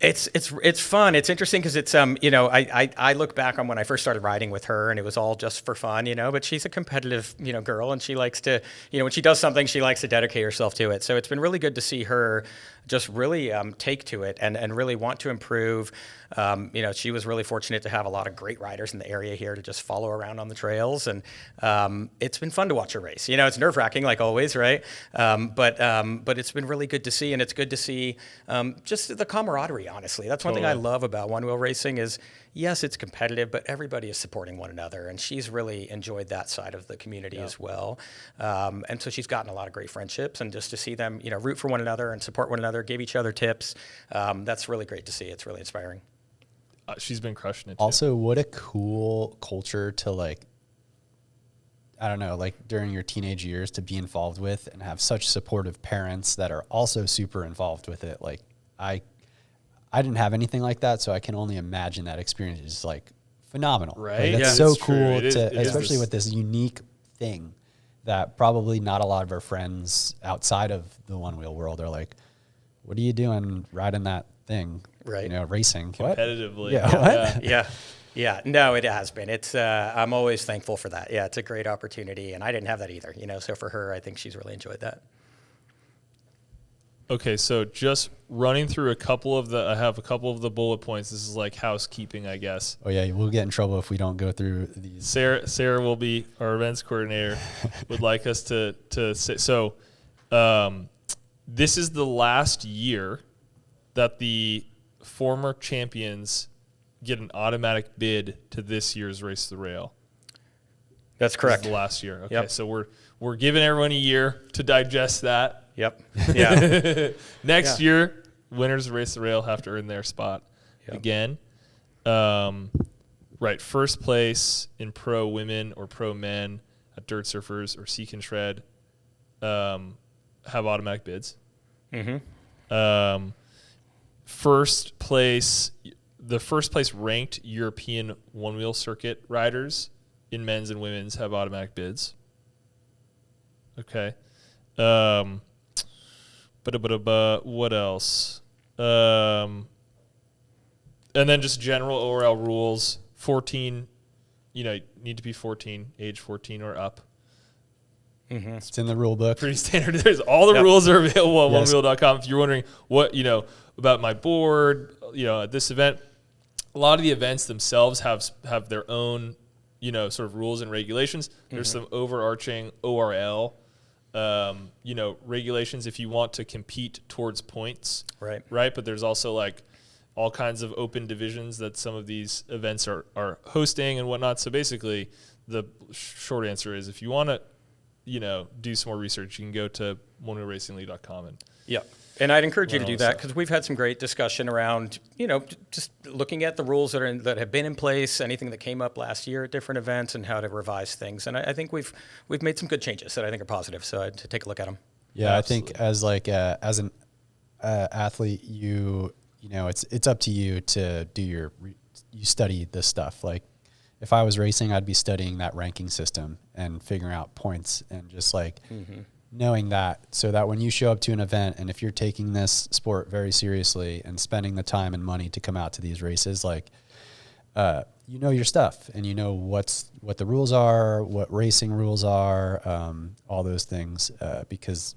It's fun. It's interesting because it's you know, I look back on when I first started riding with her, and it was all just for fun, you know, but she's a competitive, you know, girl, and she likes to, you know, when she does something, she likes to dedicate herself to it. So it's been really good to see her just really take to it and really want to improve. You know, she was really fortunate to have a lot of great riders in the area here to just follow around on the trails. And it's been fun to watch her race. You know, it's nerve-wracking like always, right? But it's been really good to see, and it's good to see just the camaraderie, honestly. That's one thing I love about One Wheel Racing is, yes, it's competitive, but everybody is supporting one another, and she's really enjoyed that side of the community as well. And so she's gotten a lot of great friendships, and just to see them, you know, root for one another and support one another, give each other tips, that's really great to see. It's really inspiring. She's been crushing it too. Also, what a cool culture to, like, I don't know, like during your teenage years to be involved with and have such supportive parents that are also super involved with it. Like, I didn't have anything like that, so I can only imagine that experience is like phenomenal. Right? Like, that's Yeah, so it's true. cool, It is especially this with this unique thing that probably not a lot of our friends outside of the one wheel world are like, what are you doing riding that thing? Right. You know, racing. competitively. What? Yeah. What? Yeah. No, it has been. It's, I'm always thankful for that. Yeah. It's a great opportunity, and I didn't have that either, you know, so for her, I think she's really enjoyed that. Okay, so just running through I have a couple of the bullet points. This is like housekeeping, I guess. Oh yeah, we'll get in trouble if we don't go through these. Sarah will be our events coordinator. Would like us to say so. This is the last year that the former champions get an automatic bid to this year's Race the Rail. That's correct. This is the last year. Okay, Yep. so we're giving everyone a year to digest that. Yep. Yeah. Next year, winners of Race the Rail have to earn their spot again. Right, first place in pro women or pro men at Dirt Surfers or Seek and Shred have automatic bids. Mm-hmm. First place ranked European one-wheel circuit riders in men's and women's have automatic bids. Okay. What else? And then just general ORL rules. 14, need to be 14, age 14 or up. Mm-hmm. It's in the rule book. Pretty standard. There's all the rules are available on Yes. onewheel.com. If you're wondering what, about my board, at this event, a lot of the events themselves have their own, sort of rules and regulations. There's some overarching ORL, regulations if you want to compete towards points. Right. Right. But there's also like all kinds of open divisions that some of these events are hosting and whatnot. So basically the short answer is if you want to, do some more research, you can go to onewheelracingleague.com and I'd encourage you to do that because we've had some great discussion around, just looking at the rules that have been in place, anything that came up last year at different events, and how to revise things. And I think we've made some good changes that I think are positive. So I'd to take a look at them. Yeah, absolutely. I think as an athlete, it's up to you to do you study this stuff. Like if I was racing, I'd be studying that ranking system and figuring out points and just like knowing that, so that when you show up to an event and if you're taking this sport very seriously and spending the time and money to come out to these races, like your stuff and what the rules are, what racing rules are, all those things, because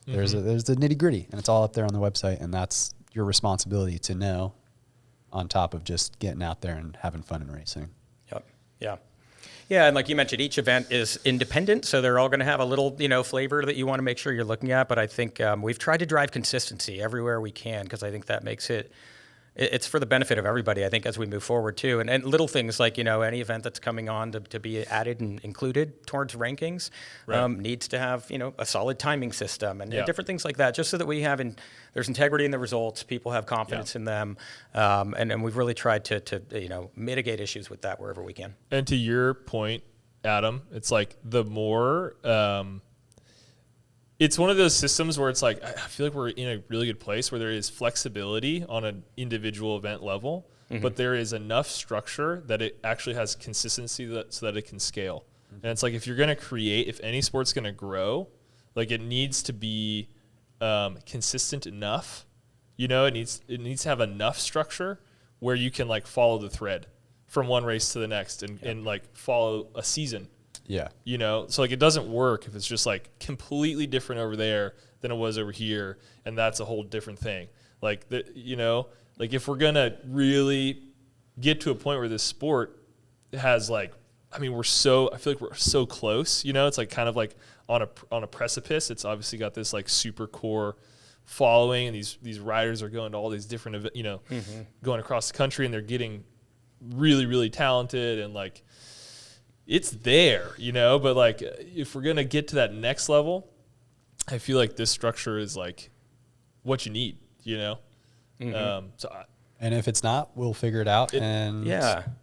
there's the nitty gritty and it's all up there on the website, and that's your responsibility to know, on top of just getting out there and having fun in racing. Yep. Yeah. Yeah, and like you mentioned, each event is independent, so they're all going to have a little, flavor that you want to make sure you're looking at. But I think we've tried to drive consistency everywhere we can because I think that makes it's for the benefit of everybody, I think, as we move forward, too. And little things like, any event that's coming on to be added and included towards rankings needs to have, a solid timing system and different things like that, just so that we have there's integrity in the results, people have confidence in them, and we've really tried to mitigate issues with that wherever we can. And to your point, Adam, it's like the more it's one of those systems where it's like, I feel like we're in a really good place where there is flexibility on an individual event level, but there is enough structure that it actually has consistency so that it can scale. And it's like, if you're going to if any sport's going to grow, like it needs to be consistent enough, it needs to have enough structure where you can like follow the thread from one race to the next and like follow a season. Yeah. So like it doesn't work if it's just like completely different over there than it was over here, and that's a whole different thing. Like like if we're gonna really get to a point where this sport has like, I feel like we're so close. It's like kind of like on a precipice. It's obviously got this like super core following, and these riders are going to all these different going across the country, and they're getting really, really talented, and like it's there, but like if we're going to get to that next level, I feel like this structure is like what you need, And if it's not, we'll figure it out and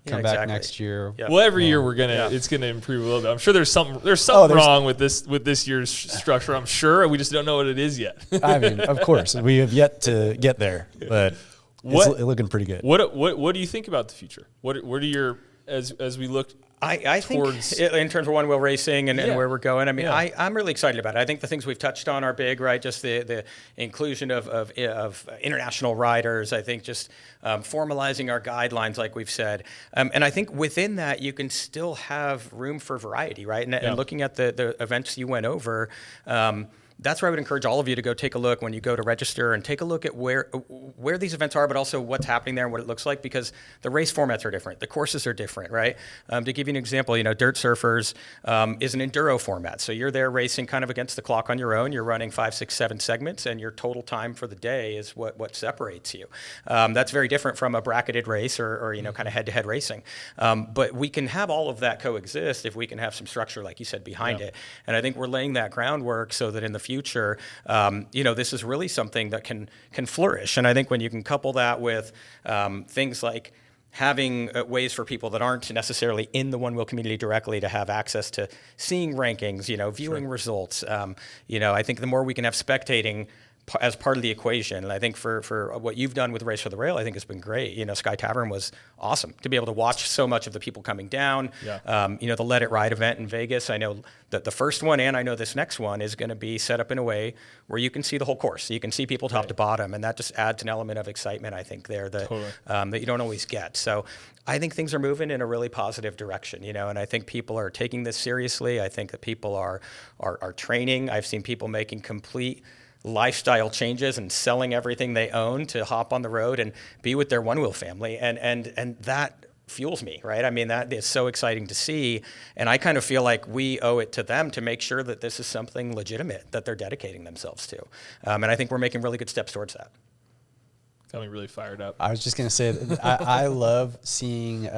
come back next year. Yep. Well, every year it's going to improve a little bit. I'm sure there's something wrong with this year's structure. I'm sure we just don't know what it is yet. I mean, of course, we have yet to get there, but it's looking pretty good. What do you think about the future? What are your as we look? I think in terms of Onewheel Racing and where we're going, I mean, I'm really excited about it. I think the things we've touched on are big, right? Just the inclusion of international riders. I think just formalizing our guidelines, like we've said. And I think within that, you can still have room for variety, right? And looking at the events you went over, that's where I would encourage all of you to go take a look when you go to register and take a look at where these events are, but also what's happening there and what it looks like, because the race formats are different. The courses are different, right? To give you an example, Dirt Surfers is an enduro format. So you're there racing kind of against the clock on your own. You're running 5, 6, 7 segments, and your total time for the day is what separates you. That's very different from a bracketed race or kind of head-to-head racing. But we can have all of that coexist if we can have some structure, like you said, behind it. And I think we're laying that groundwork so that in the future, this is really something that can flourish. And I think when you can couple that with things like having ways for people that aren't necessarily in the Onewheel community directly to have access to seeing rankings, viewing results, I think the more we can have spectating as part of the equation. And I think for what you've done with Race for the Rail, I think it's been great. Sky Tavern was awesome to be able to watch so much of the people coming down. The Let It Ride event in Vegas, I know that the first one and I know this next one is going to be set up in a way where you can see the whole course. You can see people top to bottom, and that just adds an element of excitement, I think, there that that you don't always get. So I think things are moving in a really positive direction, and I think people are taking this seriously. I think that people are training. I've seen people making complete lifestyle changes and selling everything they own to hop on the road and be with their Onewheel family. And that fuels me, right? I mean, that is so exciting to see. And I kind of feel like we owe it to them to make sure that this is something legitimate that they're dedicating themselves to. And I think we're making really good steps towards that. Got me really fired up. I was just going to say, I love seeing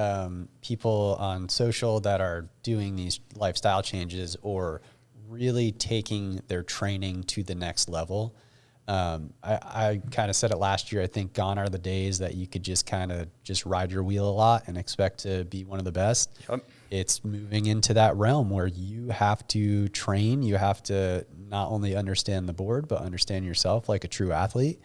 people on social that are doing these lifestyle changes or really taking their training to the next level. I kind of said it last year. I think gone are the days that you could just kind of just ride your wheel a lot and expect to be one of the best. It's moving into that realm where you have to train. You have to not only understand the board, but understand yourself like a true athlete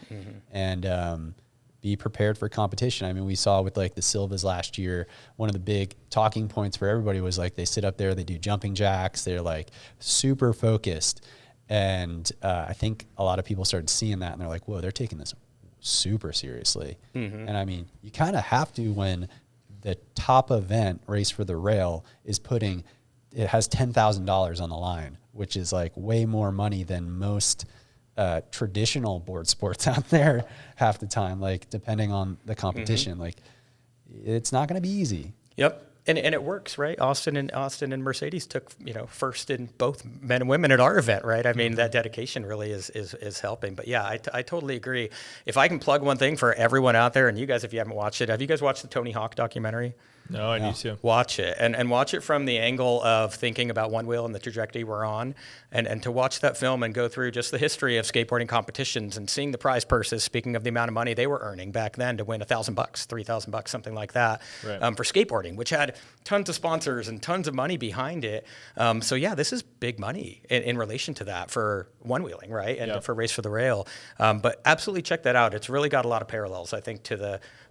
and be prepared for competition. I mean, we saw with like the Silvas last year, one of the big talking points for everybody was like they sit up there, they do jumping jacks, they're like super focused. And I think a lot of people started seeing that and they're like, whoa, they're taking this super seriously. And I mean, you kind of have to when the top event, Race for the Rail, is it has $10,000 on the line, which is like way more money than most traditional board sports out there half the time, like depending on the competition. Like it's not going to be easy. And it works, right? Austin and Mercedes took first in both men and women at our event, right? I mean, that dedication really is helping. But yeah, I totally agree. If I can plug one thing for everyone out there, and you guys, if you haven't watched it, have you guys watched the Tony Hawk documentary? No, I need to. Watch it and watch it from the angle of thinking about Onewheel and the trajectory we're on, and to watch that film and go through just the history of skateboarding competitions and seeing the prize purses. Speaking of the amount of money they were earning back then to win $1,000, $3,000, something like that, for skateboarding, which had tons of sponsors and tons of money behind it. So yeah, this is big money in relation to that for one-wheeling, right? And for Race for the Rail. But absolutely check that out. It's really got a lot of parallels, I think, to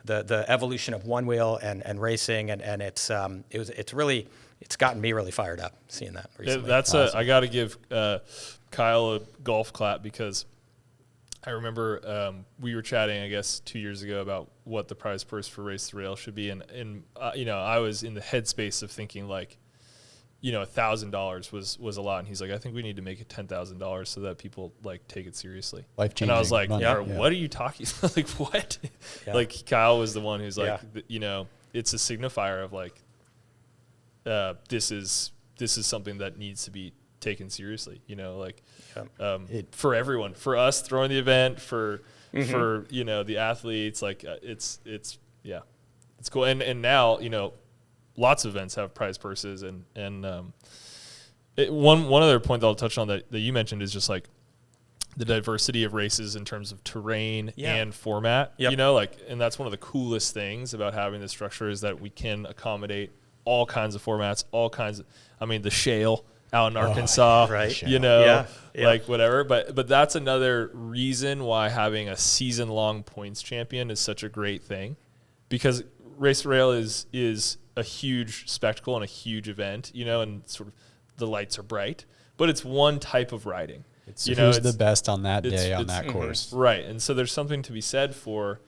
the evolution of Onewheel and racing, and it's gotten me really fired up seeing that recently. I got to give Kyle a golf clap, because I remember we were chatting, I guess, 2 years ago about what the prize purse for Race the Rail should be, and I was in the headspace of thinking like, $1,000 was a lot, and he's like, I think we need to make it $10,000 so that people like take it seriously. Life-changing. And I was like, what are you talking? Like what? Like Kyle was the one who's like, it's a signifier of like, this is something that needs to be taken seriously. For everyone, for us throwing the event, for the athletes, like it's cool. And now lots of events have prize purses, and one other point that I'll touch on that you mentioned is just like the diversity of races in terms of terrain and format. And that's one of the coolest things about having this structure is that we can accommodate all kinds of formats, the shale out in Arkansas, right? Like whatever. But that's another reason why having a season-long points champion is such a great thing, because Race Rail is a huge spectacle and a huge event, and sort of the lights are bright, but it's one type of riding. It's who's the best on that day on that course. Right. And so there's something to be said for,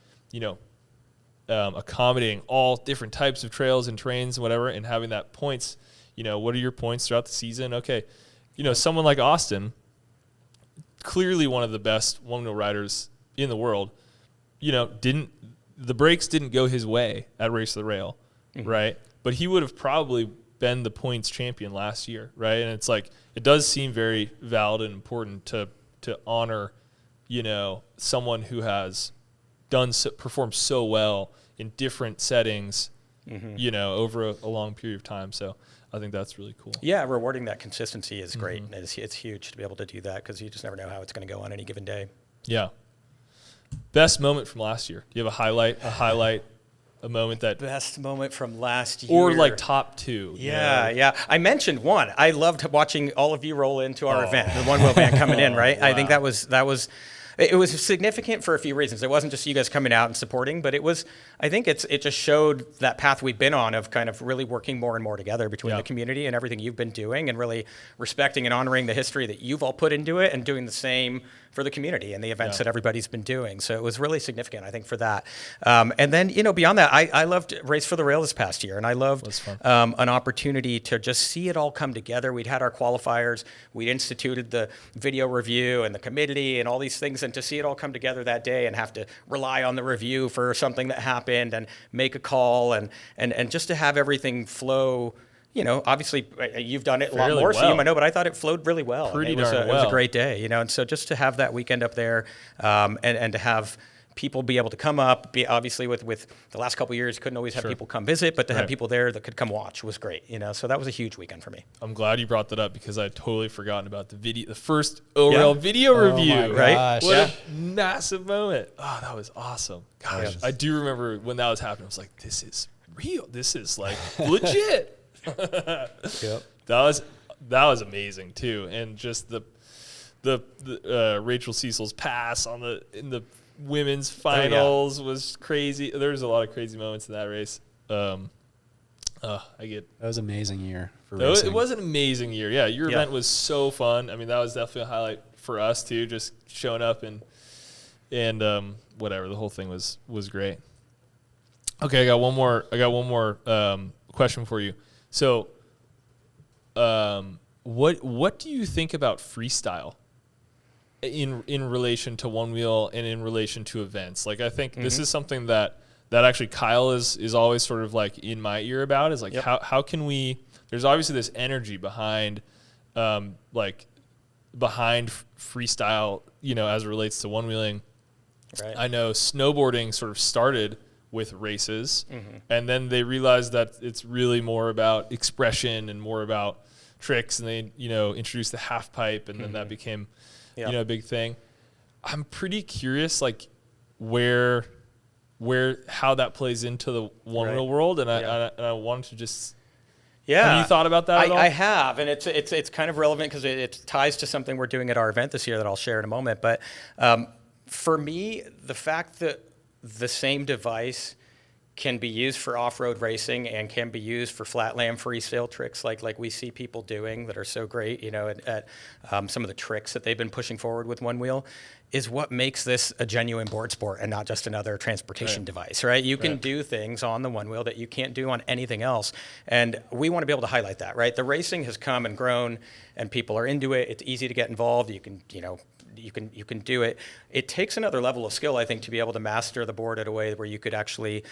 accommodating all different types of trails and terrains and whatever, and having that points, what are your points throughout the season? Okay. Someone like Austin, clearly one of the best one-wheel riders in the world, the brakes didn't go his way at Race to the Rail, right? But he would have probably been the points champion last year, right? And it's like, it does seem very valid and important to honor, someone who has performed so well in different settings, over a long period of time. So I think that's really cool. Yeah, rewarding that consistency is great. It's huge to be able to do that, because you just never know how it's going to go on any given day. Yeah. Best moment from last year. Do you have a moment that Best moment from last year, or like top two? Yeah. I mentioned one. I loved watching all of you roll into our event, the Onewheel band coming in, right? Wow. I think that was. It was significant for a few reasons. It wasn't just you guys coming out and supporting, but I think it just showed that path we've been on of kind of really working more and more together between the community and everything you've been doing, and really respecting and honoring the history that you've all put into it, and doing the same for the community and the events that everybody's been doing. So it was really significant, I think, for that. And then, beyond that, I loved Race for the Rail this past year, and I loved an opportunity to just see it all come together. We'd had our qualifiers, we'd instituted the video review and the committee and all these things, and to see it all come together that day and have to rely on the review for something that happened and make a call and just to have everything flow. Obviously you've done it a lot more, so you might know, but I thought it flowed really well. It was a great day, and so just to have that weekend up there, and to have people be able to come up, obviously with the last couple of years, couldn't always have people come visit, but to have people there that could come watch was great, so that was a huge weekend for me. I'm glad you brought that up, because I had totally forgotten about the first ORL video review, right? What a massive moment. Oh, that was awesome. Gosh, I do remember when that was happening. I was like, this is real. This is like legit. That was amazing too, and just the Rachel Cecil's pass in the women's finals was crazy. There was a lot of crazy moments in that race. That was an amazing year for racing. It was an amazing year. Yeah, your event was so fun. I mean, that was definitely a highlight for us too. Just showing up and whatever, the whole thing was great. Okay, I got one more question for you. So, what do you think about freestyle in relation to Onewheel and in relation to events? Like, I think this is something that actually Kyle is always sort of like in my ear about, is like, how can we, there's obviously this energy behind freestyle, as it relates to one-wheeling. Right. I know snowboarding sort of started with races, and then they realized that it's really more about expression and more about tricks, and they introduced the half pipe, and then that became a big thing. I'm pretty curious, like where how that plays into the one-wheel world, and I wanted to just have you thought about that at all? I have, and it's kind of relevant because it ties to something we're doing at our event this year that I'll share in a moment. But for me, the fact that the same device can be used for off-road racing and can be used for flatland freestyle tricks like we see people doing that are so great, at some of the tricks that they've been pushing forward with Onewheel, is what makes this a genuine board sport and not just another transportation device, right? You can do things on the Onewheel that you can't do on anything else, and we want to be able to highlight that, right? The racing has come and grown, and people are into it. It's easy to get involved. You can do it. It takes another level of skill, I think, to be able to master the board in a way where you could actually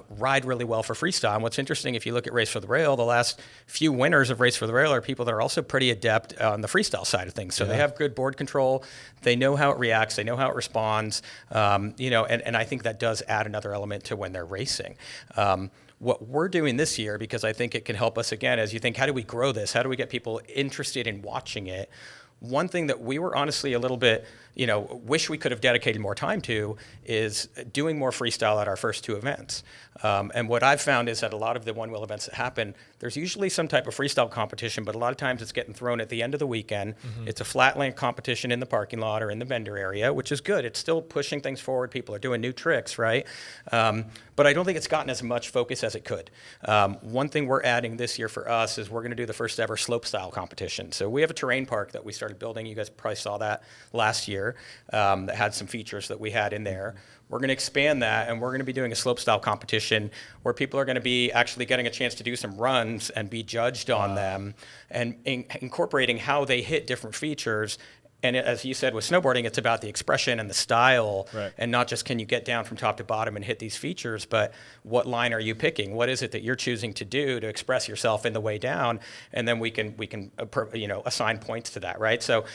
ride really well for freestyle. And what's interesting, if you look at Race for the Rail, the last few winners of Race for the Rail are people that are also pretty adept on the freestyle side of things. So they have good board control. They know how it reacts. They know how it responds. And I think that does add another element to when they're racing. What we're doing this year, because I think it can help us, again, as you think, how do we grow this? How do we get people interested in watching it? One thing that we were honestly a little bit, wish we could have dedicated more time to is doing more freestyle at our first two events. And what I've found is that a lot of the one-wheel events that happen, there's usually some type of freestyle competition, but a lot of times it's getting thrown at the end of the weekend. It's a flatland competition in the parking lot or in the vendor area, which is good. It's still pushing things forward. People are doing new tricks, right? But I don't think it's gotten as much focus as it could. One thing we're adding this year for us is we're going to do the first ever slope style competition. So we have a terrain park that we started building. You guys probably saw that last year, that had some features that we had in there. We're going to expand that, and we're going to be doing a slope style competition where people are going to be actually getting a chance to do some runs and be judged on them, and incorporating how they hit different features And as you said, with snowboarding, it's about the expression and the style, Right. and not just can you get down from top to bottom and hit these features, but what line are you picking? What is it that you're choosing to do to express yourself in the way down? And then we can assign points to that, right? So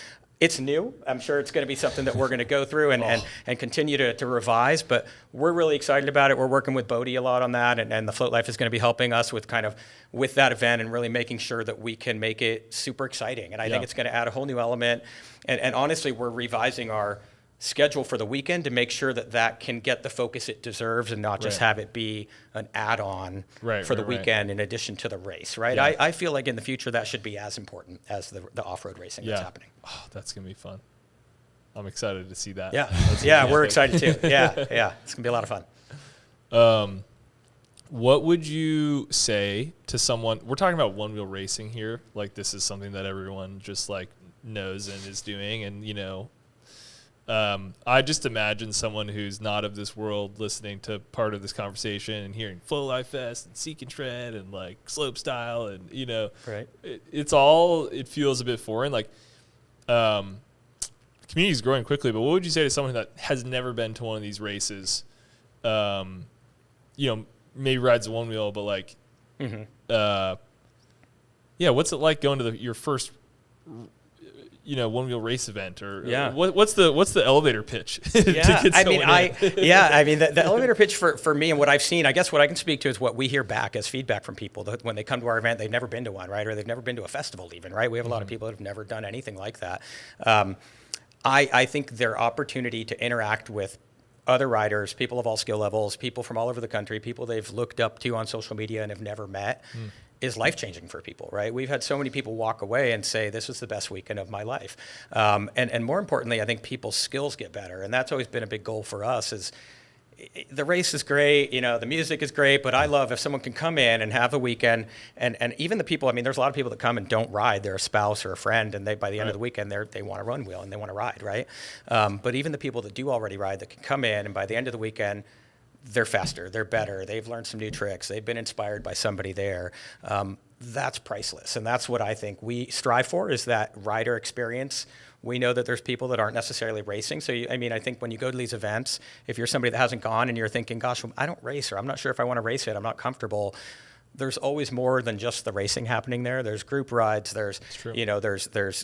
it's new. I'm sure it's going to be something that we're going to go through and continue to revise, but we're really excited about it. We're working with Bodie a lot on that, and the Float Life is going to be helping us with with that event and really making sure that we can make it super exciting. And I think it's going to add a whole new element. And honestly, we're revising our schedule for the weekend to make sure that can get the focus it deserves and not just have it be an add-on for the weekend in addition to the race, right? Yeah. I feel like in the future that should be as important as the off-road racing that's happening. Oh, that's going to be fun. I'm excited to see that. Yeah, we're excited too. Yeah, it's going to be a lot of fun. What would you say to someone, we're talking about one-wheel racing here, like this is something that everyone just like knows and is doing, and I just imagine someone who's not of this world listening to part of this conversation and hearing Flow Life Fest and Seek and Tread and like slope style and right. It feels a bit foreign. Like the community is growing quickly, but what would you say to someone that has never been to one of these races? Maybe rides a one wheel, but like, what's it like going to your first one wheel race event, or what's the elevator pitch? To get the elevator pitch for me and what I've seen, I guess what I can speak to is what we hear back as feedback from people that when they come to our event, they've never been to one, right? Or they've never been to a festival even, right? We have a lot of people that have never done anything like that. I think their opportunity to interact with other riders, people of all skill levels, people from all over the country, people they've looked up to on social media and have never met, is life-changing for people, right? We've had so many people walk away and say, this was the best weekend of my life. And more importantly, I think people's skills get better. And that's always been a big goal for us is the race is great, the music is great, but I love if someone can come in and have a weekend and even the people, there's a lot of people that come and don't ride. They're a spouse or a friend, and by the end of the weekend, they want to run wheel and they want to ride, right? But even the people that do already ride that can come in, and by the end of the weekend, they're faster, they're better, they've learned some new tricks, they've been inspired by somebody there. That's priceless. And that's what I think we strive for, is that rider experience. We know that there's people that aren't necessarily racing. So, I think when you go to these events, if you're somebody that hasn't gone and you're thinking, gosh, I don't race, or I'm not sure if I want to race it, I'm not comfortable, there's always more than just the racing happening there. There's group rides, there's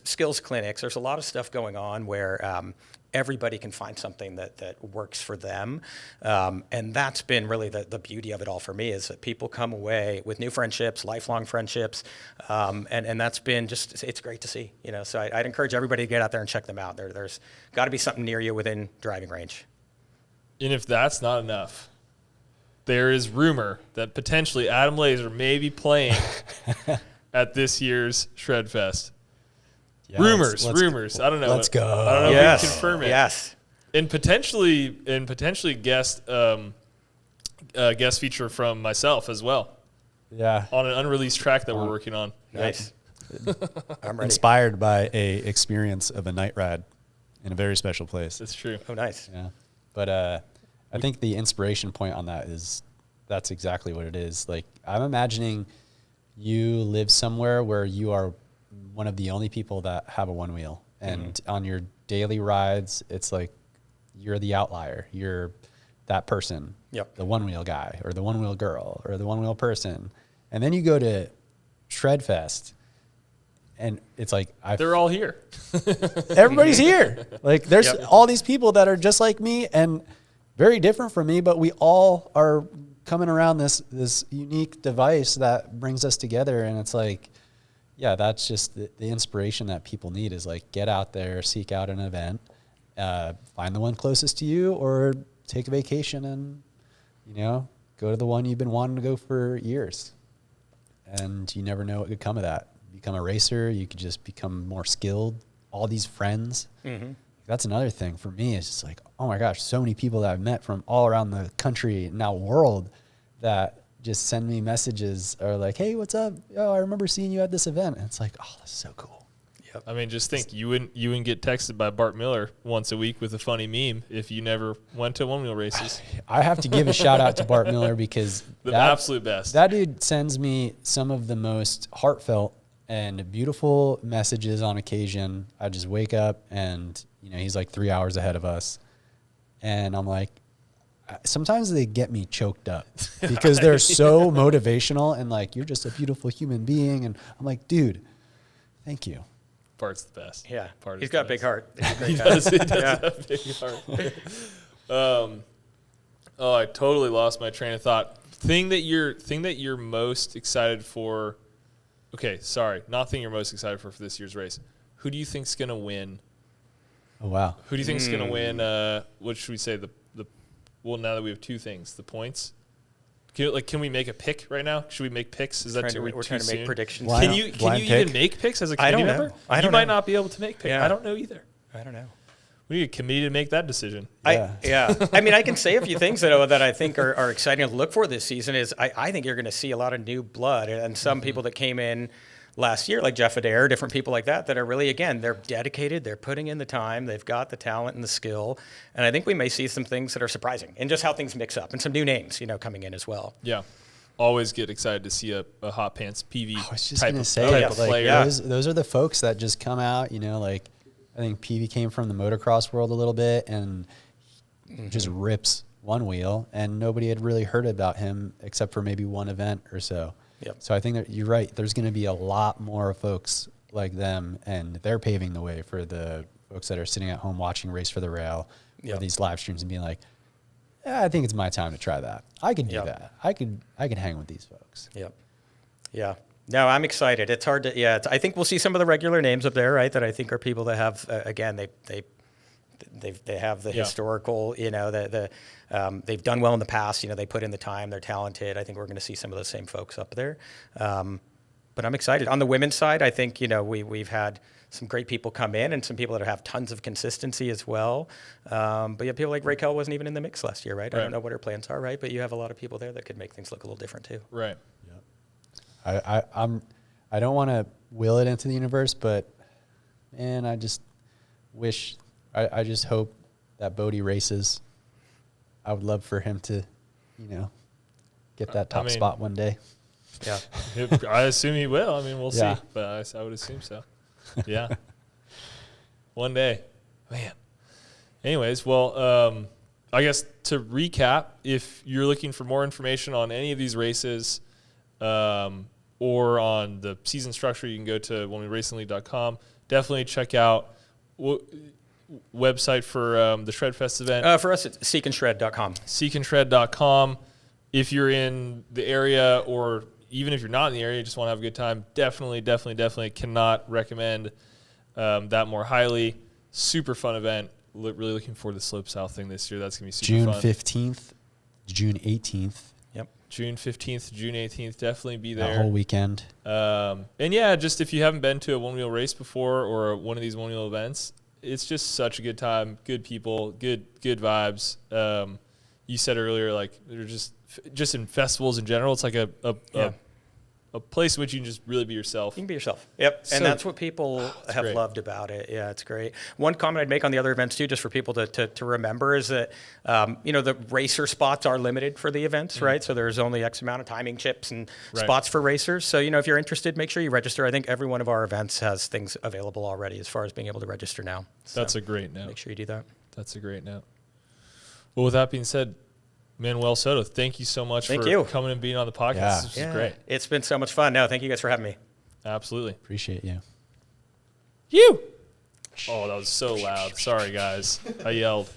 skills clinics, there's a lot of stuff going on where everybody can find something that works for them. And that's been really the beauty of it all for me, is that people come away with new friendships, lifelong friendships. And that's been it's great to see, so I'd encourage everybody to get out there and check them out. There's got to be something near you within driving range. And if that's not enough, there is rumor that potentially Adam Laser may be playing at this year's Shred Fest. Yeah, rumors. I don't know. Let's go. I don't know if we can confirm it. Yes. And potentially guest feature from myself as well. Yeah. On an unreleased track that we're working on. Nice. I'm ready. Inspired by a experience of a night ride in a very special place. That's true. Oh, nice. Yeah. But I think the inspiration point on that's exactly what it is. Like, I'm imagining you live somewhere where you are one of the only people that have a one wheel, and on your daily rides, it's like you're the outlier. You're that person, the one wheel guy or the one wheel girl or the one wheel person. And then you go to Shred Fest and it's like, they're all here. Everybody's here. Like, there's all these people that are just like me and very different from me, but we all are coming around this unique device that brings us together. And it's like, that's just the inspiration that people need, is like, get out there, seek out an event, find the one closest to you, or take a vacation and, go to the one you've been wanting to go for years. And you never know what could come of that. Become a racer, you could just become more skilled, all these friends. That's another thing for me. It's just like, oh my gosh, so many people that I've met from all around the country, now world, that just send me messages or like, hey, what's up? Oh, I remember seeing you at this event. And it's like, oh, that's so cool. Just think, you wouldn't get texted by Bart Miller once a week with a funny meme if you never went to one wheel races. I have to give a shout out to Bart Miller, because the absolute best. That dude sends me some of the most heartfelt and beautiful messages on occasion. I just wake up and, he's like 3 hours ahead of us. And I'm like, sometimes they get me choked up because they're so motivational and like, you're just a beautiful human being. And I'm like, dude, thank you. Bart's the best. Yeah. Bart He's got a big heart. He does have a big heart. Oh, I totally lost my train of thought. Thing that you're most excited for. Okay, sorry, not thing you're most excited for this year's race. Who do you think's gonna win? Oh wow. Who do you think's gonna win? What should we say? Well, now that we have two things, the points. Can we make a pick right now? Should we make picks? Is that too soon? We're trying to make predictions. Can you even make picks as a committee member? You might not be able to make picks. Yeah. I don't know either. I don't know. We need a committee to make that decision. Yeah. I mean, I can say a few things that I think are exciting to look for this season. Is I think you're going to see a lot of new blood and some people that came in last year, like Jeff Adair, different people like that are really, again, they're dedicated, they're putting in the time, they've got the talent and the skill. And I think we may see some things that are surprising and just how things mix up and some new names, coming in as well. Always get excited to see a hot pants PV. I was just type going to of say, player. those are the folks that just come out, like I think PV came from the motocross world a little bit and just rips one wheel, and nobody had really heard about him except for maybe one event or so. Yep. So I think that you're right. There's going to be a lot more folks like them, and they're paving the way for the folks that are sitting at home watching Race for the Rail or these live streams and being like, I think it's my time to try that. I can do that. I can hang with these folks. Yep. Yeah. No, I'm excited. It's hard to, I think we'll see some of the regular names up there, right? That I think are people that have, again, they have the historical, they've done well in the past. They put in the time. They're talented. I think we're going to see some of those same folks up there. But I'm excited. On the women's side, I think we've had some great people come in and some people that have tons of consistency as well. But people like Raquel wasn't even in the mix last year, right? I don't know what her plans are, right? But you have a lot of people there that could make things look a little different too. Right. I don't want to will it into the universe, but man, I just wish, I just hope that Bodie races. I would love for him to, get that top spot one day. Yeah. I assume he will. I mean, we'll see, but I would assume so. Yeah. One day, man. Anyways, well, I guess to recap, if you're looking for more information on any of these races, or on the season structure, you can go to onewheelracingleague.com. Definitely check out website for the Shred Fest event. For us, it's seekandshred.com. Seekandshred.com. If you're in the area, or even if you're not in the area, you just want to have a good time, definitely cannot recommend that more highly. Super fun event. Really looking forward to the Slope South thing this year. That's going to be super fun. June 15th, June 18th. June 15th, June 18th, definitely be there. That whole weekend. And yeah, just if you haven't been to a one-wheel race before or one of these one-wheel events, it's just such a good time, good people, good vibes. You said earlier, like, they're just in festivals in general, it's like a place in which you can just really be yourself. You can be yourself. Yep. So, and that's what people have great. loved about it. Yeah, it's great. One comment I'd make on the other events too, just for people to remember, is that, the racer spots are limited for the events, right? So there's only X amount of timing chips and spots for racers. So, if you're interested, make sure you register. I think every one of our events has things available already as far as being able to register now. So that's a great note. Make sure you do that. That's a great note. Well, with that being said, Manuel Soto, thank you so much for coming and being on the podcast. Yeah. This was great. It's been so much fun. No, thank you guys for having me. Absolutely. Appreciate you. You. Oh, that was so loud. Sorry, guys. I yelled.